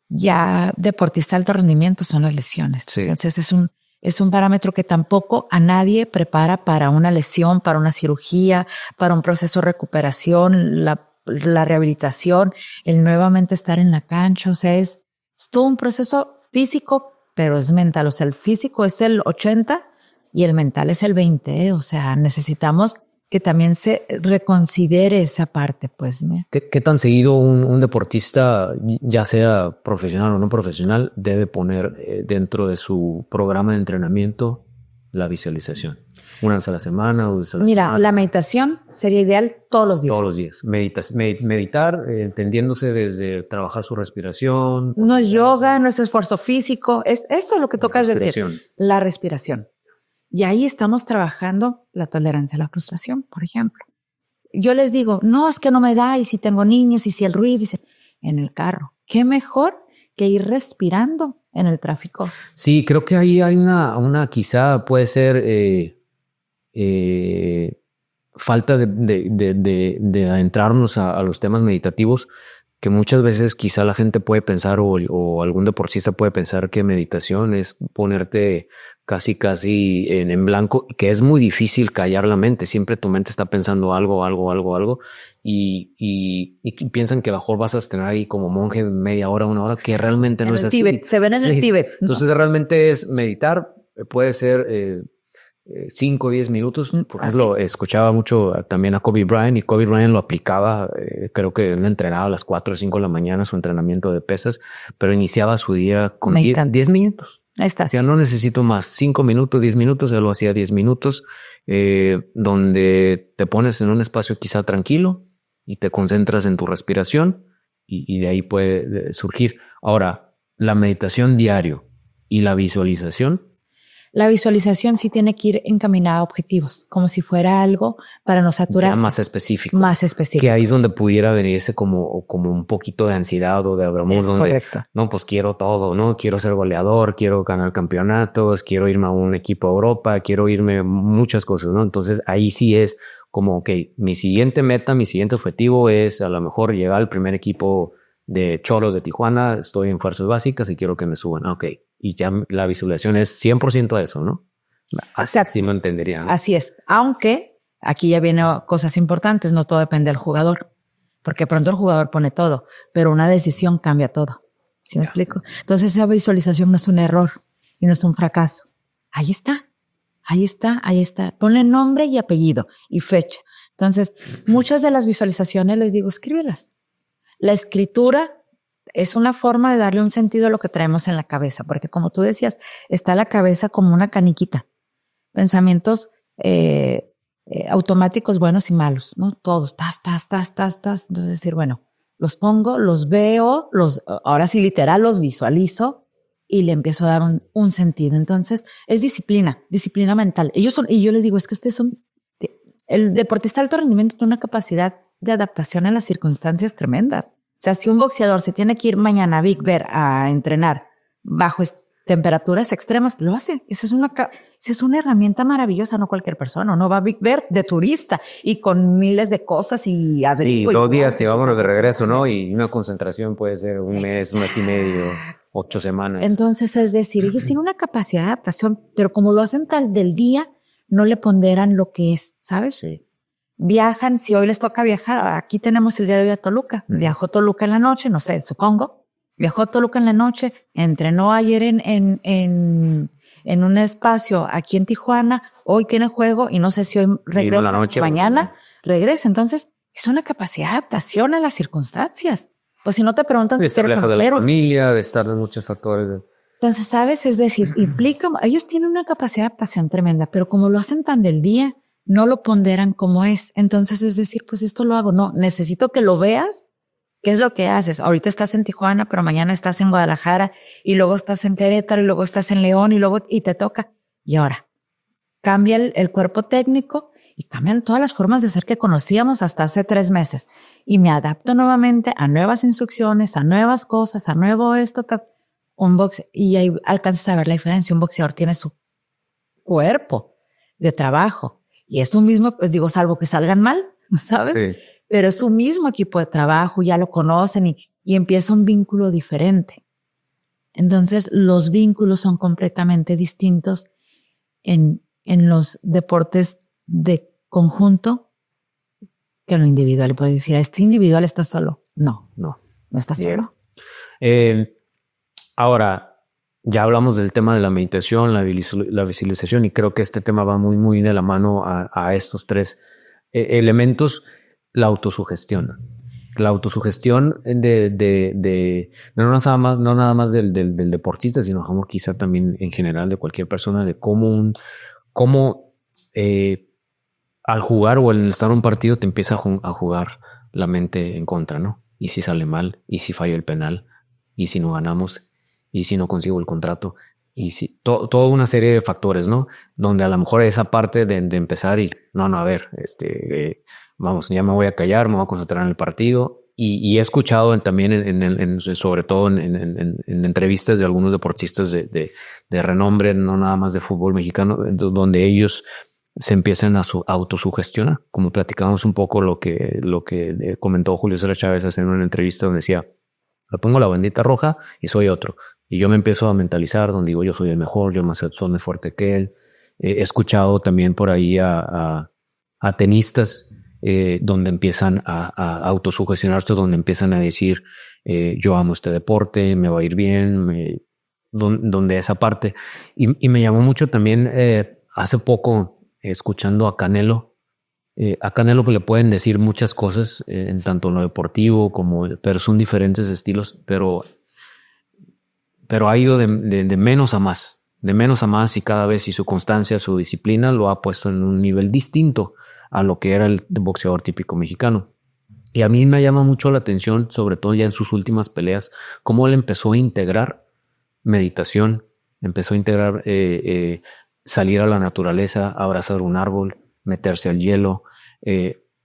ya deportista de alto rendimiento son las lesiones. Sí. Entonces es un parámetro que tampoco a nadie prepara para una lesión, para una cirugía, para un proceso de recuperación, la rehabilitación, el nuevamente estar en la cancha. O sea, es todo un proceso físico, pero es mental. O sea, el físico es el 80 y el mental es el 20. O sea, necesitamos que también se reconsidere esa parte, pues, ¿no? ¿Qué tan seguido un deportista, ya sea profesional o no profesional, debe poner dentro de su programa de entrenamiento la visualización? ¿Una vez a la semana o 2 veces a la semana? Mira, la meditación sería ideal todos los días. Todos los días. Meditar, entendiéndose desde trabajar su respiración. No es yoga, no es esfuerzo físico, es eso lo que tocas de ver. La respiración. Y ahí estamos trabajando la tolerancia a la frustración, por ejemplo. Yo les digo, no, es que no me da, y si tengo niños, y si el ruido, en el carro. ¿Qué mejor que ir respirando en el tráfico? Sí, creo que ahí hay una quizá puede ser falta de adentrarnos a los temas meditativos, que muchas veces quizá la gente puede pensar o algún deportista puede pensar que meditación es ponerte casi en blanco, que es muy difícil callar la mente. Siempre tu mente está pensando algo y piensan que a lo mejor vas a estar ahí como monje media hora, 1 hora, que realmente no es así. Tíbet, se ven en el Tíbet. Entonces realmente es meditar, puede ser 5 o 10 minutos. Por ejemplo, escuchaba mucho también a Kobe Bryant y Kobe Bryant lo aplicaba. Creo que él entrenaba a las 4 o 5 de la mañana su entrenamiento de pesas, pero iniciaba su día con 10 minutos. Ahí está. O sea, no necesito más 5 minutos, 10 minutos. Él lo hacía 10 minutos, donde te pones en un espacio quizá tranquilo y te concentras en tu respiración y de ahí puede surgir. Ahora, la meditación diario y la visualización. La visualización sí tiene que ir encaminada a objetivos, como si fuera algo para no saturarse. Ya más específico. Más específico. Que ahí es donde pudiera venirse como un poquito de ansiedad o de abrumor. Correcto. No, pues quiero todo, ¿no? Quiero ser goleador, quiero ganar campeonatos, quiero irme a un equipo a Europa, quiero irme muchas cosas, ¿no? Entonces ahí sí es como, ok, mi siguiente meta, mi siguiente objetivo es a lo mejor llegar al primer equipo de Cholos de Tijuana, estoy en fuerzas básicas y quiero que me suban. Ok. Y ya la visualización es 100% a eso, ¿no? Así me entendería, ¿no? Así es. Aunque aquí ya vienen cosas importantes, no todo depende del jugador. Porque pronto el jugador pone todo, pero una decisión cambia todo. ¿Sí me explico? Entonces esa visualización no es un error y no es un fracaso. Ahí está. Ahí está, ahí está. Ponle nombre y apellido y fecha. Entonces, muchas de las visualizaciones les digo, escríbelas. La escritura es una forma de darle un sentido a lo que traemos en la cabeza, porque como tú decías, está la cabeza como una caniquita. Pensamientos automáticos buenos y malos, ¿no? Todos, tas. Entonces decir, bueno, los pongo, los veo, ahora sí literal los visualizo y le empiezo a dar un sentido. Entonces es disciplina mental. Y yo les digo, es que el deportista de alto rendimiento tiene una capacidad de adaptación a las circunstancias tremendas. O sea, si un boxeador se tiene que ir mañana a Big Bear a entrenar bajo temperaturas extremas, lo hace. Eso es una herramienta maravillosa, no cualquier persona. No va a Big Bear de turista y con miles de cosas y sí, 2 días y vámonos de regreso, ¿no? Y una concentración puede ser un mes y medio, 8 semanas. Entonces, es decir, ellos tienen una capacidad de adaptación, pero como lo hacen tal del día, no le ponderan lo que es, ¿sabes? Sí. Viajan, si hoy les toca viajar, aquí tenemos el día de hoy a Toluca. Viajó Toluca en la noche, no sé, supongo. Viajó Toluca en la noche, entrenó ayer en un espacio aquí en Tijuana, hoy tiene juego y no sé si hoy regresa, mañana regresa. Entonces, es una capacidad de adaptación a las circunstancias. Pues si no te preguntan si eres lejos de la familia, de estar en muchos factores. Entonces, ¿sabes? Es decir, ellos tienen una capacidad de adaptación tremenda, pero como lo hacen tan del día, no lo ponderan como es. Entonces, es decir, pues esto lo hago. No, necesito que lo veas. ¿Qué es lo que haces? Ahorita estás en Tijuana, pero mañana estás en Guadalajara y luego estás en Querétaro y luego estás en León y te toca. Y ahora cambia el cuerpo técnico y cambian todas las formas de ser que conocíamos hasta hace 3 meses. Y me adapto nuevamente a nuevas instrucciones, a nuevas cosas, a nuevo esto, un boxeador. Y ahí alcanzas a ver la diferencia. Un boxeador tiene su cuerpo de trabajo. Y es un mismo, digo, salvo que salgan mal, ¿sabes? Sí. Pero es un mismo equipo de trabajo, ya lo conocen y empieza un vínculo diferente. Entonces, los vínculos son completamente distintos en los deportes de conjunto que en lo individual. Y puedes decir, ¿este individual está solo? No está solo. Ahora, ya hablamos del tema de la meditación, la visualización, y creo que este tema va muy, muy de la mano a estos 3 elementos. La autosugestión. La autosugestión de no nada más del deportista, sino como quizá también en general de cualquier persona, de cómo al jugar o al estar en un partido te empieza a jugar la mente en contra, ¿no? Y si sale mal, y si falla el penal, y si no ganamos, y si no consigo el contrato, y si toda una serie de factores, ¿no? Donde a lo mejor esa parte de empezar y a ver, vamos, ya me voy a callar, me voy a concentrar en el partido. Y he escuchado también sobre todo en entrevistas de algunos deportistas de renombre, no nada más de fútbol mexicano, donde ellos se empiezan a autosugestionar, como platicábamos un poco lo que comentó Julio César Chávez hace en una entrevista donde decía, me pongo la bandita roja y soy otro. Y yo me empiezo a mentalizar donde digo, yo soy el mejor, yo soy más fuerte que él. He escuchado también por ahí a tenistas donde empiezan a autosugestionarse, donde empiezan a decir, yo amo este deporte, me va a ir bien, donde esa parte. Y me llamó mucho también hace poco, escuchando a Canelo. A Canelo le pueden decir muchas cosas en tanto en lo deportivo pero son diferentes estilos, pero ha ido de menos a más, y cada vez y su constancia, su disciplina lo ha puesto en un nivel distinto a lo que era el boxeador típico mexicano. Y a mí me llama mucho la atención, sobre todo ya en sus últimas peleas, cómo él empezó a integrar meditación, empezó a integrar salir a la naturaleza, abrazar un árbol, meterse al hielo.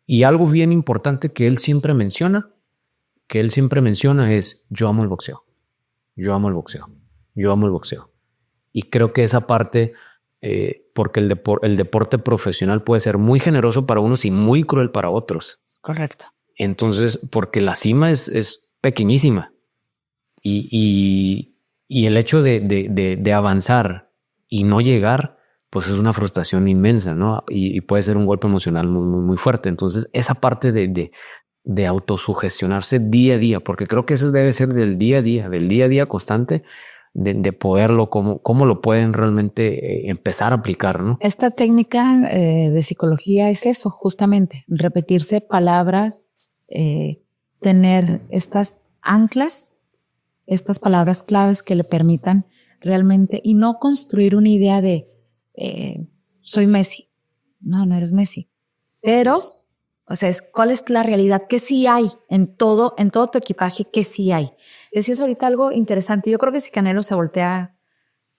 Y algo bien importante que él siempre menciona es: yo amo el boxeo, yo amo el boxeo, yo amo el boxeo. Y creo que esa parte, porque el deporte profesional puede ser muy generoso para unos y muy cruel para otros. Es correcto. Entonces, porque la cima es pequeñísima y el hecho de avanzar y no llegar, pues es una frustración inmensa, ¿no? Y puede ser un golpe emocional muy, muy, muy fuerte. Entonces, esa parte de autosugestionarse día a día, porque creo que eso debe ser del día a día constante, de poderlo, cómo lo pueden realmente empezar a aplicar, ¿no? Esta técnica de psicología es eso, justamente, repetirse palabras, tener estas anclas, estas palabras claves que le permitan realmente, y no construir una idea de soy Messi. No eres Messi. Pero, o sea, ¿cuál es la realidad? Que sí hay en todo tu equipaje, que sí hay. Decías ahorita algo interesante. Yo creo que si Canelo se voltea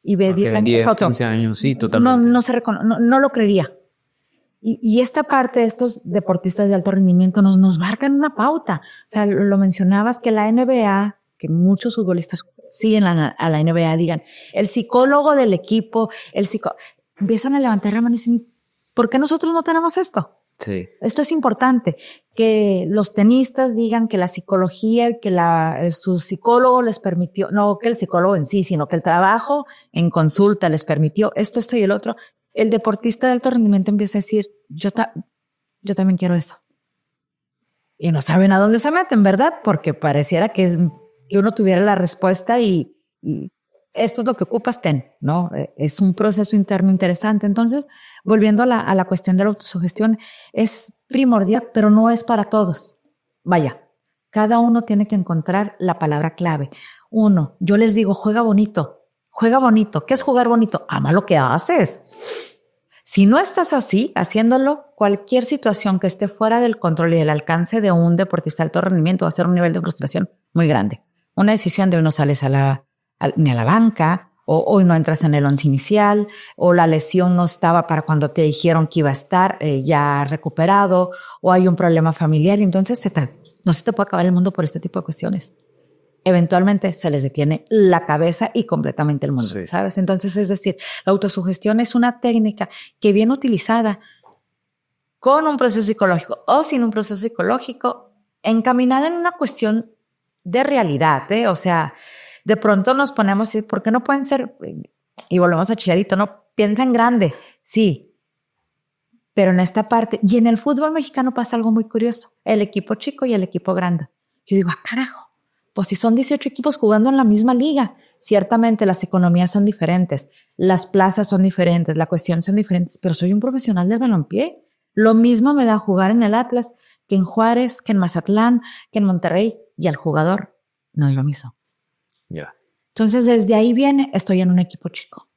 y ve 10 años, 10, 15 años, sí, totalmente. No lo creería. Y esta parte de estos deportistas de alto rendimiento nos marcan una pauta. O sea, lo mencionabas que la NBA, que muchos futbolistas siguen a la NBA, digan, el psicólogo del equipo, empiezan a levantar la mano y dicen, ¿por qué nosotros no tenemos esto? Sí. Esto es importante, que los tenistas digan que la psicología, que su psicólogo les permitió, no que el psicólogo en sí, sino que el trabajo en consulta les permitió esto y el otro. El deportista de alto rendimiento empieza a decir, yo también quiero eso. Y no saben a dónde se meten, ¿verdad? Porque pareciera que uno tuviera la respuesta y esto es lo que ocupas, ¿no? Es un proceso interno interesante. Entonces, volviendo a la cuestión de la autosugestión, es primordial, pero no es para todos. Vaya, cada uno tiene que encontrar la palabra clave. Uno, yo les digo, juega bonito. Juega bonito. ¿Qué es jugar bonito? Ama lo que haces. Si no estás así, haciéndolo, cualquier situación que esté fuera del control y del alcance de un deportista de alto rendimiento va a ser un nivel de frustración muy grande. Una decisión de no sales ni a la banca, o hoy no entras en el once inicial, o la lesión no estaba para cuando te dijeron que iba a estar ya recuperado, o hay un problema familiar y entonces no se te puede acabar el mundo por este tipo de cuestiones. Eventualmente se les detiene la cabeza y completamente el mundo, sí. ¿Sabes? Entonces, es decir, la autosugestión es una técnica que bien utilizada con un proceso psicológico o sin un proceso psicológico, encaminada en una cuestión de realidad, O sea, de pronto nos ponemos, ¿por qué no pueden ser? Y volvemos a Chicharito, ¿no? Piensa en grande, sí. Pero en esta parte, y en el fútbol mexicano pasa algo muy curioso, el equipo chico y el equipo grande. Yo digo, carajo. Pues si son 18 equipos jugando en la misma liga, ciertamente las economías son diferentes, las plazas son diferentes, la cuestión son diferentes, pero soy un profesional del balompié. Lo mismo me da jugar en el Atlas que en Juárez, que en Mazatlán, que en Monterrey, y al jugador no es lo mismo. Yeah. Entonces, desde ahí viene, estoy en un equipo chico.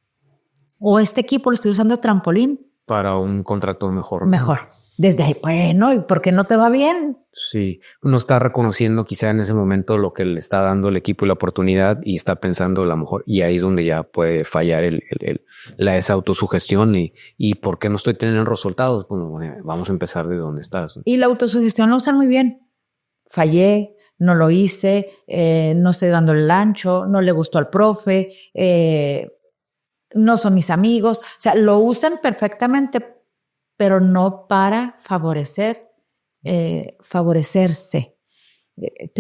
O este equipo lo estoy usando de trampolín. Para un contrato mejor. Mejor. Desde ahí, bueno, ¿y por qué no te va bien? Sí, uno está reconociendo quizá en ese momento lo que le está dando el equipo y la oportunidad y está pensando a lo mejor, y ahí es donde ya puede fallar esa autosugestión y ¿por qué no estoy teniendo resultados? Bueno, vamos a empezar de donde estás. Y la autosugestión la usan muy bien. Fallé, no lo hice, no estoy dando el ancho, no le gustó al profe, no son mis amigos. O sea, lo usan perfectamente, pero no para favorecerse. Te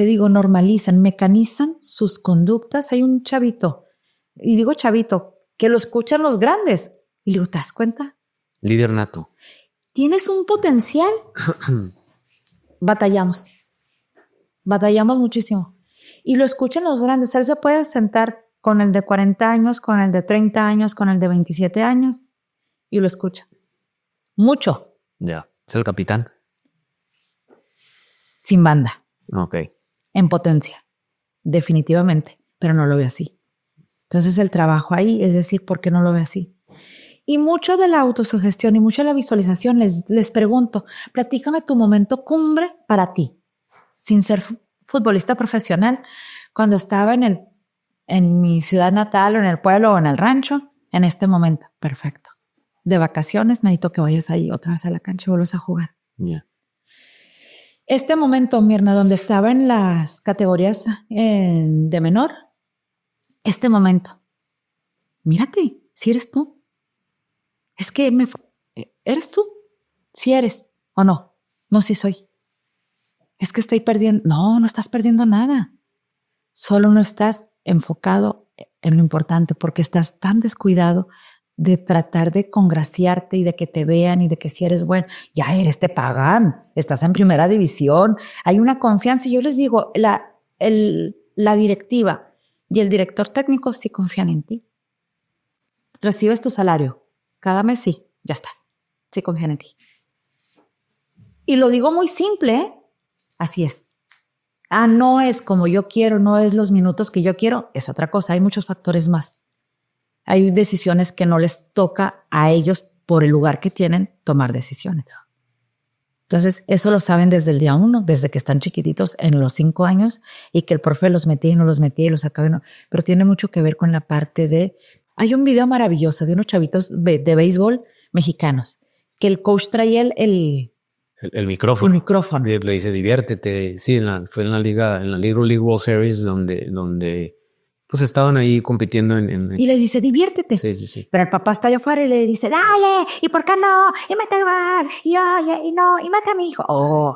digo, normalizan, mecanizan sus conductas. Hay un chavito, y digo chavito, que lo escuchan los grandes. Y le digo, ¿te das cuenta? Líder nato. Tienes un potencial. Batallamos muchísimo. Y lo escuchan los grandes. Él se puede sentar con el de 40 años, con el de 30 años, con el de 27 años, y lo escucha. Mucho. Ya. ¿Es el capitán? Sin banda. Ok. En potencia. Definitivamente. Pero no lo ve así. Entonces el trabajo ahí es decir, ¿por qué no lo ve así? Y mucho de la autosugestión y mucho de la visualización les pregunto, platícame tu momento cumbre para ti. sin ser futbolista profesional, cuando estaba en mi ciudad natal o en el pueblo o en el rancho, en este momento, perfecto. De vacaciones, necesito que vayas ahí otra vez a la cancha y vuelvas a jugar. Yeah. Este momento, Mirna, donde estaba en las categorías de menor, este momento, mírate, si eres tú. Es que ¿eres tú? Si eres o no. No, sí soy. Es que estoy perdiendo. No estás perdiendo nada. Solo no estás enfocado en lo importante porque estás tan descuidado de tratar de congraciarte y de que te vean y de que si eres bueno, ya te pagan, estás en primera división, hay una confianza. Y yo les digo, la directiva y el director técnico sí confían en ti. Recibes tu salario cada mes, sí, ya está, sí confían en ti. Y lo digo muy simple, ¿eh? Así es. No es como yo quiero, no es los minutos que yo quiero, es otra cosa, hay muchos factores más. Hay decisiones que no les toca a ellos por el lugar que tienen tomar decisiones. Entonces, eso lo saben desde el día 1, desde que están chiquititos en los 5 años y que el profe los metía y no los metía y los sacaba. No. Pero tiene mucho que ver con la parte de... Hay un video maravilloso de unos chavitos de béisbol mexicanos que el coach traía el micrófono. El micrófono. Le dice, diviértete. Sí, fue en la liga, en la Little League World Series donde pues estaban ahí compitiendo y les dice, diviértete. Sí. Pero el papá está allá afuera y le dice, dale, ¿y por qué no? Y mete el bar, y oye, y no, y mete a mi hijo. Oh.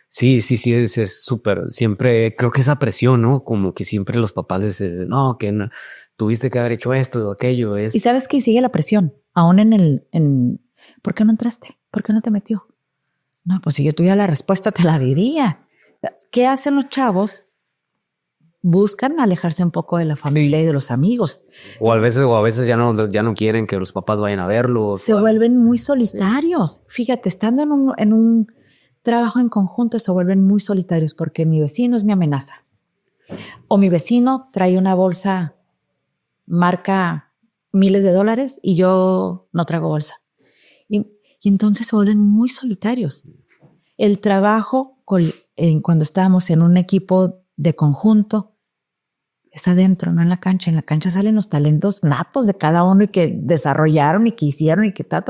Sí, es súper, siempre creo que esa presión, ¿no? Como que siempre los papás les dicen, no, que no, tuviste que haber hecho esto o aquello. Y sabes que sigue la presión, aún ¿por qué no entraste? ¿Por qué no te metió? No, pues si yo tuviera la respuesta te la diría. ¿Qué hacen los chavos? Buscan alejarse un poco de la familia y de los amigos. O a veces ya no quieren que los papás vayan a verlos. Se vuelven muy solitarios. Sí. Fíjate, estando en un trabajo en conjunto se vuelven muy solitarios porque mi vecino es mi amenaza. O mi vecino trae una bolsa marca miles de dólares y yo no traigo bolsa. Y entonces se vuelven muy solitarios. El trabajo, cuando estábamos en un equipo de conjunto, es adentro, no en la cancha. En la cancha salen los talentos natos de cada uno y que desarrollaron y que hicieron y que ta.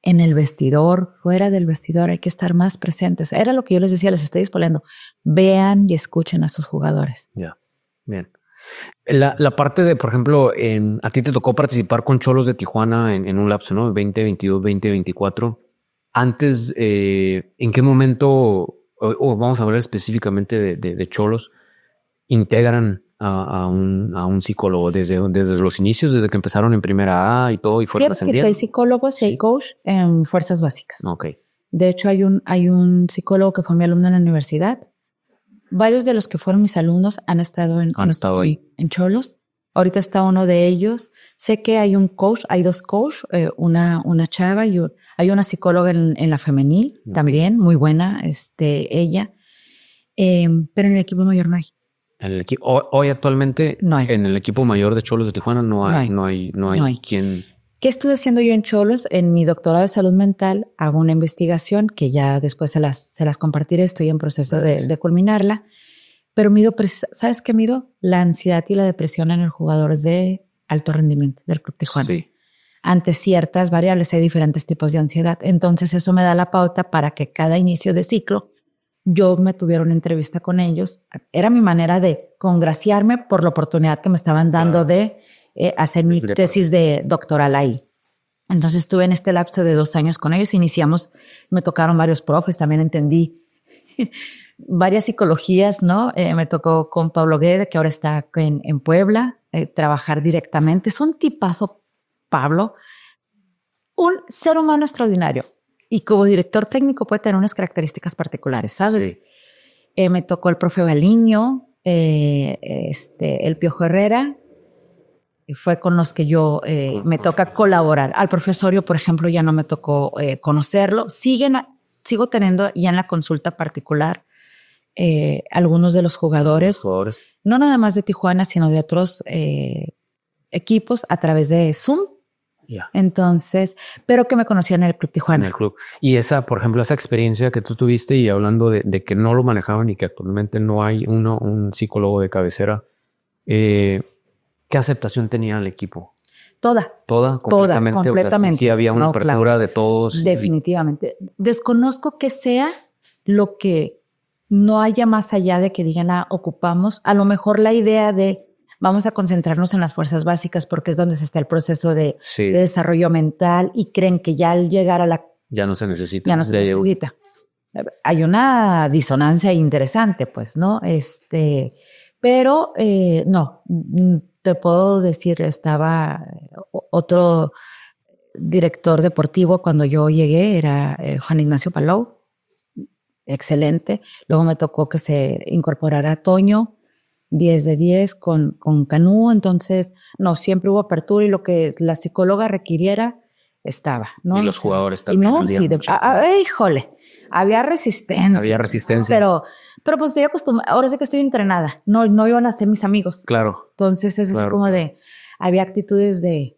En el vestidor, fuera del vestidor, hay que estar más presentes. Era lo que yo les decía, les estoy exponiendo. Vean y escuchen a sus jugadores. Ya, bien. La parte de, por ejemplo, a ti te tocó participar con Cholos de Tijuana en un lapso, ¿no? 2022, 2024. Antes, ¿en qué momento, o vamos a hablar específicamente de Cholos, integran a un psicólogo desde los inicios, desde que empezaron en primera A y todo y fueron ascendiendo? Hay psicólogos y hay coach en fuerzas básicas. Okay. De hecho, hay un psicólogo que fue mi alumno en la universidad. Varios de los que fueron mis alumnos han estado en Cholos. Ahorita está uno de ellos. Sé que hay un coach, hay 2 coaches, una chava y hay una psicóloga en la femenil, también muy buena, ella. Pero en el equipo mayor no hay. Hoy actualmente no hay. En el equipo mayor de Cholos de Tijuana no hay quien. ¿Qué estuve haciendo yo en Cholos? En mi doctorado de salud mental hago una investigación que ya después se las compartiré. Estoy en proceso de culminarla. Pero ¿sabes qué mido? La ansiedad y la depresión en el jugador de alto rendimiento del Club Tijuana. Sí. Ante ciertas variables hay diferentes tipos de ansiedad. Entonces eso me da la pauta para que cada inicio de ciclo yo me tuviera una entrevista con ellos. Era mi manera de congraciarme por la oportunidad que me estaban dando de hacer mi tesis de doctoral ahí. Entonces estuve en este lapso de 2 años con ellos. Iniciamos, me tocaron varios profes, también entendí varias psicologías, ¿no? Me tocó con Pablo Guede, que ahora está en Puebla, trabajar directamente. Es un tipazo, Pablo, un ser humano extraordinario. Y como director técnico puede tener unas características particulares, ¿sabes? Sí. Me tocó el profe Baliño, el Piojo Herrera, fue con los que yo me toca colaborar. Al profesorio, por ejemplo, ya no me tocó conocerlo. Sigo teniendo ya en la consulta particular algunos de los jugadores, no nada más de Tijuana, sino de otros equipos a través de Zoom. Ya. Entonces, pero que me conocía en el Club Tijuana. En el club. Y esa, por ejemplo, esa experiencia que tú tuviste y hablando de que no lo manejaban y que actualmente no hay un psicólogo de cabecera, ¿qué aceptación tenía el equipo? Toda. Toda, completamente. Completamente. O sea, sí había una apertura claro. de todos. Definitivamente. Desconozco que sea lo que no haya más allá de que digan, ocupamos. A lo mejor la idea de vamos a concentrarnos en las fuerzas básicas porque es donde se está el proceso de desarrollo mental y creen que ya al llegar a la... Ya no se necesita. Ya no se necesita. Hay una disonancia interesante, pues, ¿no? Pero no, te puedo decir, estaba otro director deportivo cuando yo llegué, era Juan Ignacio Palou, excelente. Luego me tocó que se incorporara Toño, 10 de 10 con Canú, entonces no, siempre hubo apertura y lo que la psicóloga requiriera estaba, ¿no? Y los jugadores también. Y no, sí, híjole, había resistencia. Había resistencia. Pero pues estoy acostumbrada, ahora sé que estoy entrenada, no iban a ser mis amigos. Claro. Entonces es así como de, había actitudes de,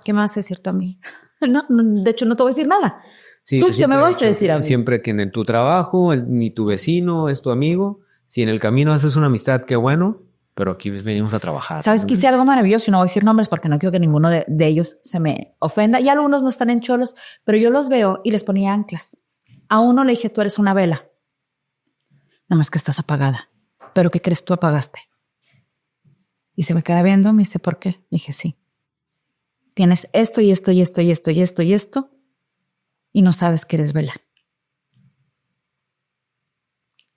¿qué me vas a decir tú a mí? No, de hecho no te voy a decir nada. Sí, tú ya me vas a decir a mí. Siempre que en tu trabajo, ni tu vecino es tu amigo. Si en el camino haces una amistad, qué bueno, pero aquí venimos a trabajar. ¿Sabes que hice algo maravilloso? Y no voy a decir nombres porque no quiero que ninguno de ellos se me ofenda. Y algunos no están en cholos, pero yo los veo y les ponía anclas. A uno le dije, tú eres una vela. Nada más que estás apagada. ¿Pero qué crees tú apagaste? Y se me queda viendo, me dice, ¿por qué? Le dije, sí. Tienes esto y esto y esto y esto y esto y esto y no sabes que eres vela.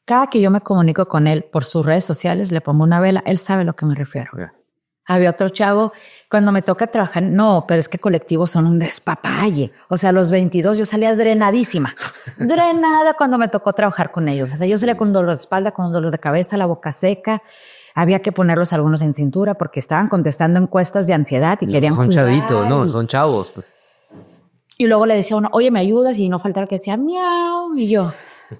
Cada que yo me comunico con él por sus redes sociales, le pongo una vela, él sabe a lo que me refiero. Yeah. Había otro chavo, cuando me toca trabajar, no, pero es que colectivos son un despapalle. O sea, a los 22 yo salía drenadísima. Drenada cuando me tocó trabajar con ellos. O sea, yo salía con dolor de espalda, con dolor de cabeza, la boca seca. Había que ponerlos algunos en cintura porque estaban contestando encuestas de ansiedad y querían son chavitos, no, son chavos, pues. Y luego le decía a uno, oye, ¿me ayudas? Y no faltaba el que decía, miau. Y yo,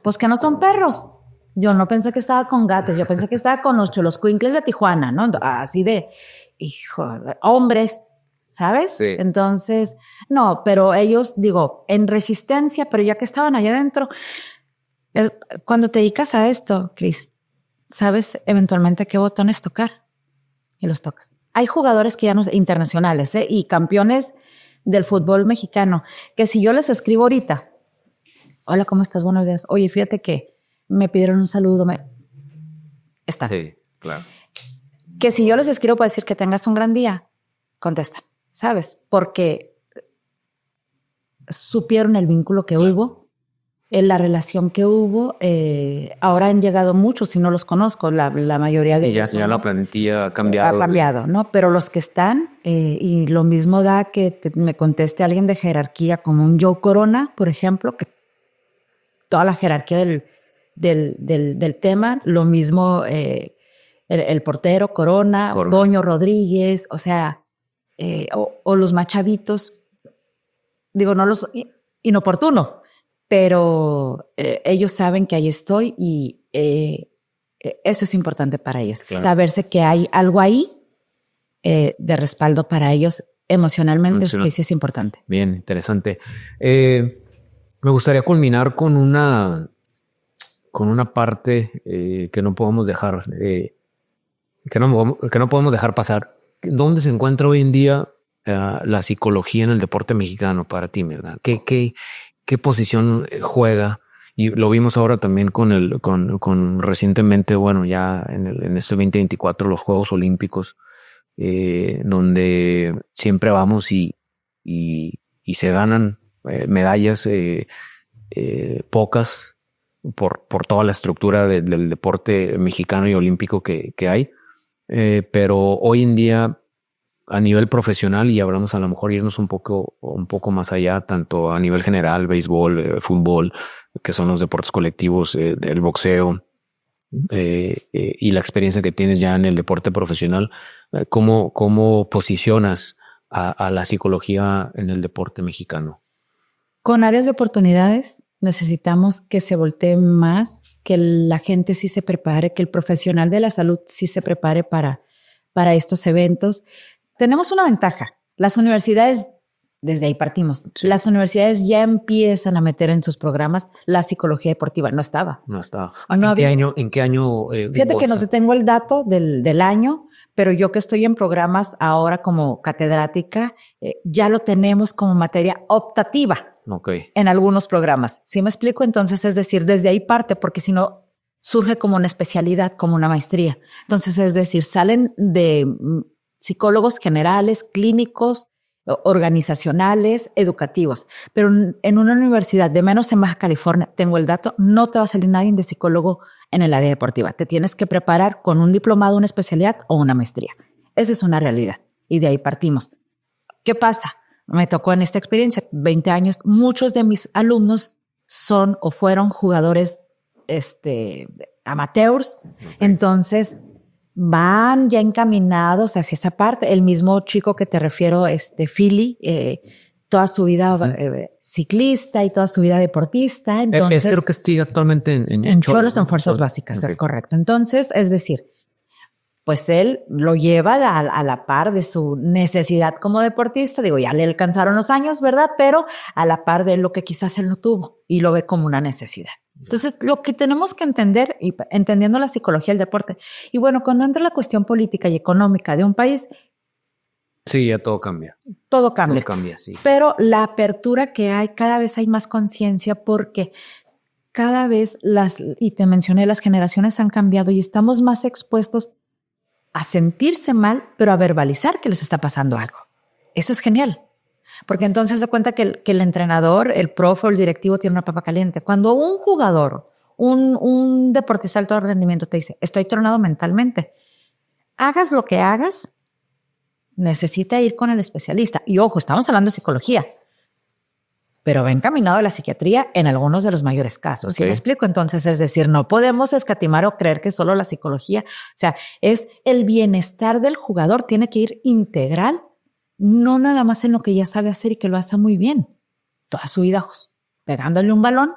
pues que no son perros. Yo no pensé que estaba con gatos, yo pensé que estaba con los choloscuincles de Tijuana, ¿no? Así de, hijo, hombres, ¿sabes? Sí. Entonces, no, pero ellos, digo, en resistencia, pero ya que estaban allá adentro, cuando te dedicas a esto, Cris, sabes eventualmente qué botones tocar y los tocas. Hay jugadores que ya no internacionales, y campeones del fútbol mexicano, que si yo les escribo ahorita, hola, ¿cómo estás? Buenos días. Oye, fíjate que me pidieron un saludo. Está. Sí, claro. Que si yo les escribo para decir que tengas un gran día, contestan, ¿sabes? Porque supieron el vínculo que hubo, la relación que hubo. Ahora han llegado muchos y no los conozco, la mayoría de ellos. Ya la plantilla ha cambiado. Ha cambiado, ¿no? Pero los que están, y lo mismo da que me conteste alguien de jerarquía como un Joe Corona, por ejemplo, que toda la jerarquía del tema, lo mismo el portero Corona, Doño Rodríguez, o sea, o los más chavitos, digo, no los inoportuno, pero ellos saben que ahí estoy y eso es importante para ellos, claro. Saberse que hay algo ahí de respaldo para ellos emocionalmente, eso es importante. Bien, interesante. Me gustaría culminar con una parte que no podemos dejar, que no podemos dejar pasar. ¿Dónde se encuentra hoy en día la psicología en el deporte mexicano para ti, verdad? ¿Qué posición juega? Y lo vimos ahora también con recientemente, bueno, ya en este 2024, los Juegos Olímpicos, donde siempre vamos y se ganan medallas, pocas, por toda la estructura del deporte mexicano y olímpico que hay. Pero hoy en día, a nivel profesional, y hablamos a lo mejor irnos un poco más allá, tanto a nivel general, béisbol, fútbol, que son los deportes colectivos, el boxeo, y la experiencia que tienes ya en el deporte profesional, ¿cómo posicionas a la psicología en el deporte mexicano? Con áreas de oportunidades necesitamos que se voltee más, que la gente sí se prepare, que el profesional de la salud sí se prepare para estos eventos. Tenemos una ventaja. Las universidades Desde ahí partimos. Sí. Las universidades ya empiezan a meter en sus programas la psicología deportiva. No estaba. No está. No había. ¿En qué año? Fíjate que no te tengo el dato del año, pero yo que estoy en programas ahora como catedrática, ya lo tenemos como materia optativa en algunos programas. ¿Sí me explico? Entonces, es decir, desde ahí parte, porque si no, surge como una especialidad, como una maestría. Entonces, es decir, salen de psicólogos generales, clínicos, organizacionales, educativos. Pero en una universidad, de menos en Baja California, tengo el dato, no te va a salir nadie de psicólogo en el área deportiva. Te tienes que preparar con un diplomado, una especialidad o una maestría. Esa es una realidad. Y de ahí partimos. ¿Qué pasa? Me tocó en esta experiencia, 20 años, muchos de mis alumnos son o fueron jugadores amateurs. Entonces, van ya encaminados hacia esa parte. El mismo chico que te refiero, Philly, toda su vida ciclista y toda su vida deportista. Entonces, creo que estoy actualmente en Cholos en fuerzas básicas, es correcto. Entonces, es decir, pues él lo lleva a la par de su necesidad como deportista. Digo, ya le alcanzaron los años, ¿verdad? Pero a la par de lo que quizás él no tuvo y lo ve como una necesidad. Entonces, lo que tenemos que entender, y entendiendo la psicología del deporte, y bueno, cuando entra la cuestión política y económica de un país, sí, ya todo cambia. Todo cambia. Todo cambia, sí. Pero la apertura que hay, cada vez hay más conciencia porque cada vez y te mencioné, las generaciones han cambiado y estamos más expuestos a sentirse mal, pero a verbalizar que les está pasando algo. Eso es genial. Porque entonces se cuenta que el entrenador, el profe o el directivo tiene una papa caliente. Cuando un jugador, un deportista de alto rendimiento te dice, estoy tronado mentalmente, hagas lo que hagas, necesita ir con el especialista. Y ojo, estamos hablando de psicología, pero va encaminado a la psiquiatría en algunos de los mayores casos. ¿Sí me explico? Entonces, es decir, no podemos escatimar o creer que solo la psicología, o sea, es el bienestar del jugador, tiene que ir integral, no nada más en lo que ya sabe hacer y que lo hace muy bien. Toda su vida pegándole un balón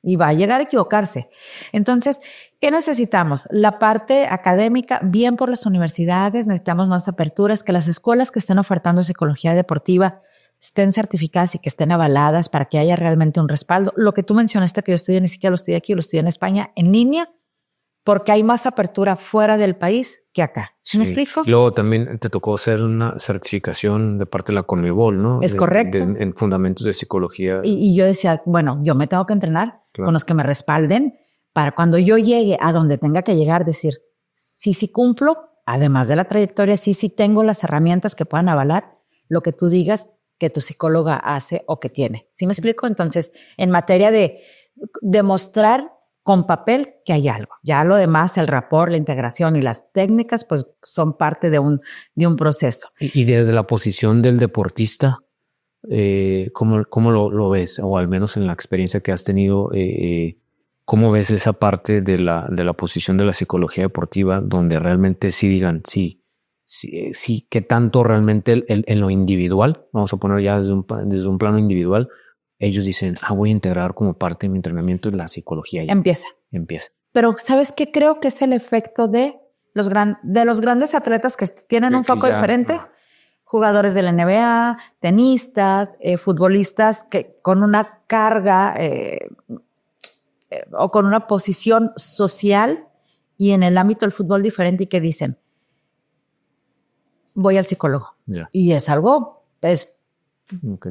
y va a llegar a equivocarse. Entonces, ¿qué necesitamos? La parte académica, bien por las universidades, necesitamos más aperturas, que las escuelas que estén ofertando psicología deportiva estén certificadas y que estén avaladas para que haya realmente un respaldo. Lo que tú mencionaste que yo estudié, ni siquiera lo estudié aquí, lo estudié en España, en línea, porque hay más apertura fuera del país que acá. ¿Sí me explico? Luego también te tocó hacer una certificación de parte de la CONMEBOL, ¿no? Es correcto. En fundamentos de psicología. Y yo decía, bueno, yo me tengo que entrenar con los que me respalden para cuando yo llegue a donde tenga que llegar, decir, sí cumplo, además de la trayectoria, sí tengo las herramientas que puedan avalar lo que tú digas que tu psicóloga hace o que tiene. ¿Sí me explico? Entonces, en materia de demostrar con papel que hay algo. Ya lo demás, el rapport, la integración y las técnicas, pues son parte de un proceso. Y desde la posición del deportista, ¿cómo lo ves? O al menos en la experiencia que has tenido, ¿cómo ves esa parte de la posición de la psicología deportiva donde realmente sí digan, sí, que tanto realmente en lo individual, vamos a poner ya desde un plano individual, ellos dicen, voy a integrar como parte de mi entrenamiento la psicología. Empieza. Pero ¿sabes qué? Creo que es el efecto de los grandes atletas que tienen un foco diferente. Jugadores de la NBA, tenistas, futbolistas que con una carga o con una posición social y en el ámbito del fútbol diferente y que dicen, voy al psicólogo. Yeah. Y es algo,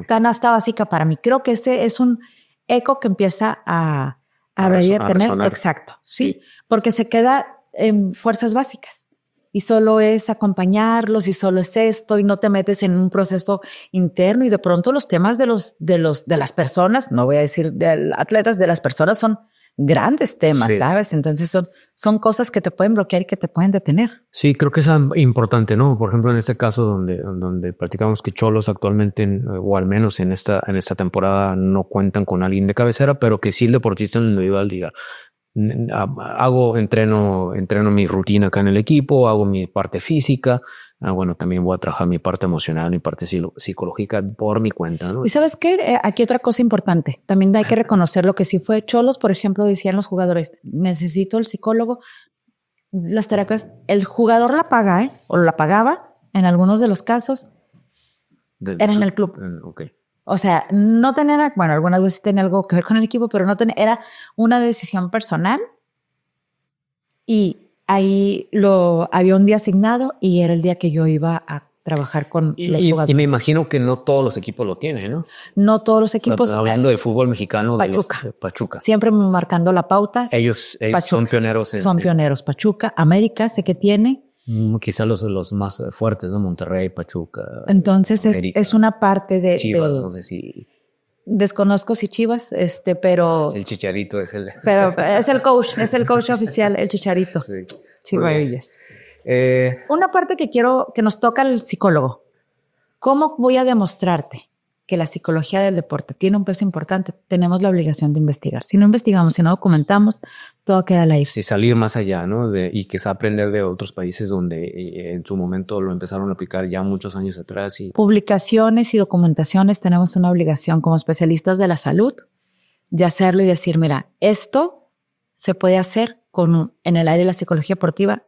canasta básica para mí. Creo que ese es un eco que empieza a tener. Exacto. Sí, porque se queda en fuerzas básicas y solo es acompañarlos y solo es esto y no te metes en un proceso interno y de pronto los temas de las personas, no voy a decir de atletas, de las personas son grandes temas, ¿sabes? Entonces son cosas que te pueden bloquear y que te pueden detener. Sí, creo que es importante, ¿no? Por ejemplo, en este caso donde platicamos que Cholos actualmente, o al menos en esta temporada, no cuentan con alguien de cabecera, pero que sí el deportista en el individual diga, entreno mi rutina acá en el equipo, hago mi parte física, bueno, también voy a trabajar mi parte emocional, mi parte psicológica por mi cuenta, ¿no? Y ¿sabes qué? Aquí otra cosa importante, también hay que reconocer lo que sí fue Cholos, por ejemplo, decían los jugadores, necesito el psicólogo, las terapias, el jugador la paga, o la pagaba en algunos de los casos, Era en el club. Ok. O sea, no tenía, bueno, algunas veces tenía algo que ver con el equipo, pero no tenía, era una decisión personal y ahí había un día asignado y era el día que yo iba a trabajar con los jugadores. Y me imagino que no todos los equipos lo tienen, ¿no? No todos los equipos. O sea, hablando del fútbol mexicano, Pachuca. de Pachuca. Siempre marcando la pauta. Ellos son pioneros. Son pioneros. Pachuca, América, sé que tiene. Quizás los más fuertes, ¿no? Monterrey, Pachuca. Entonces es una parte de Chivas, no sé si. Desconozco si Chivas, pero. El Chicharito es el. Pero es el coach oficial, el Chicharito. Sí. Chivarrillas. Una parte que quiero que nos toca el psicólogo. ¿Cómo voy a demostrarte que la psicología del deporte tiene un peso importante? Tenemos la obligación de investigar. Si no investigamos, si no documentamos, todo queda al aire. Sí, salir más allá, ¿no? Y quizá aprender de otros países donde en su momento lo empezaron a aplicar ya muchos años atrás. Publicaciones y documentaciones, tenemos una obligación como especialistas de la salud de hacerlo y decir, mira, esto se puede hacer en el área de la psicología deportiva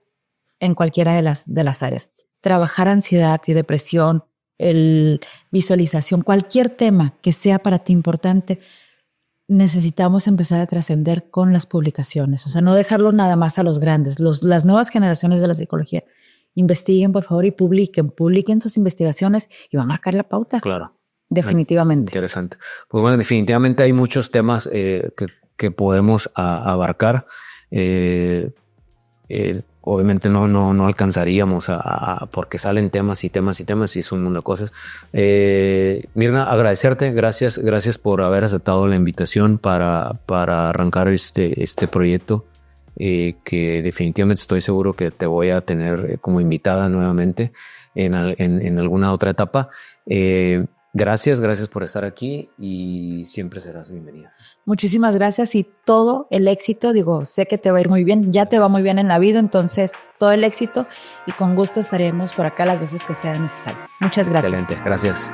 en cualquiera de las áreas. Trabajar ansiedad y depresión, visualización, cualquier tema que sea para ti importante, necesitamos empezar a trascender con las publicaciones. O sea, no dejarlo nada más a los grandes. Las nuevas generaciones de la psicología, investiguen, por favor, y publiquen sus investigaciones y van a marcar la pauta. Claro. Definitivamente. Interesante. Pues bueno, definitivamente hay muchos temas que podemos abarcar. Obviamente no alcanzaríamos porque salen temas y es un mundo de cosas. Mirna, agradecerte, gracias por haber aceptado la invitación para arrancar este proyecto, que definitivamente estoy seguro que te voy a tener como invitada nuevamente en alguna otra etapa. Gracias por estar aquí y siempre serás bienvenida. Muchísimas gracias y todo el éxito. Sé que te va a ir muy bien, ya te va muy bien en la vida, entonces todo el éxito y con gusto estaremos por acá las veces que sea necesario. Muchas gracias. Excelente, gracias.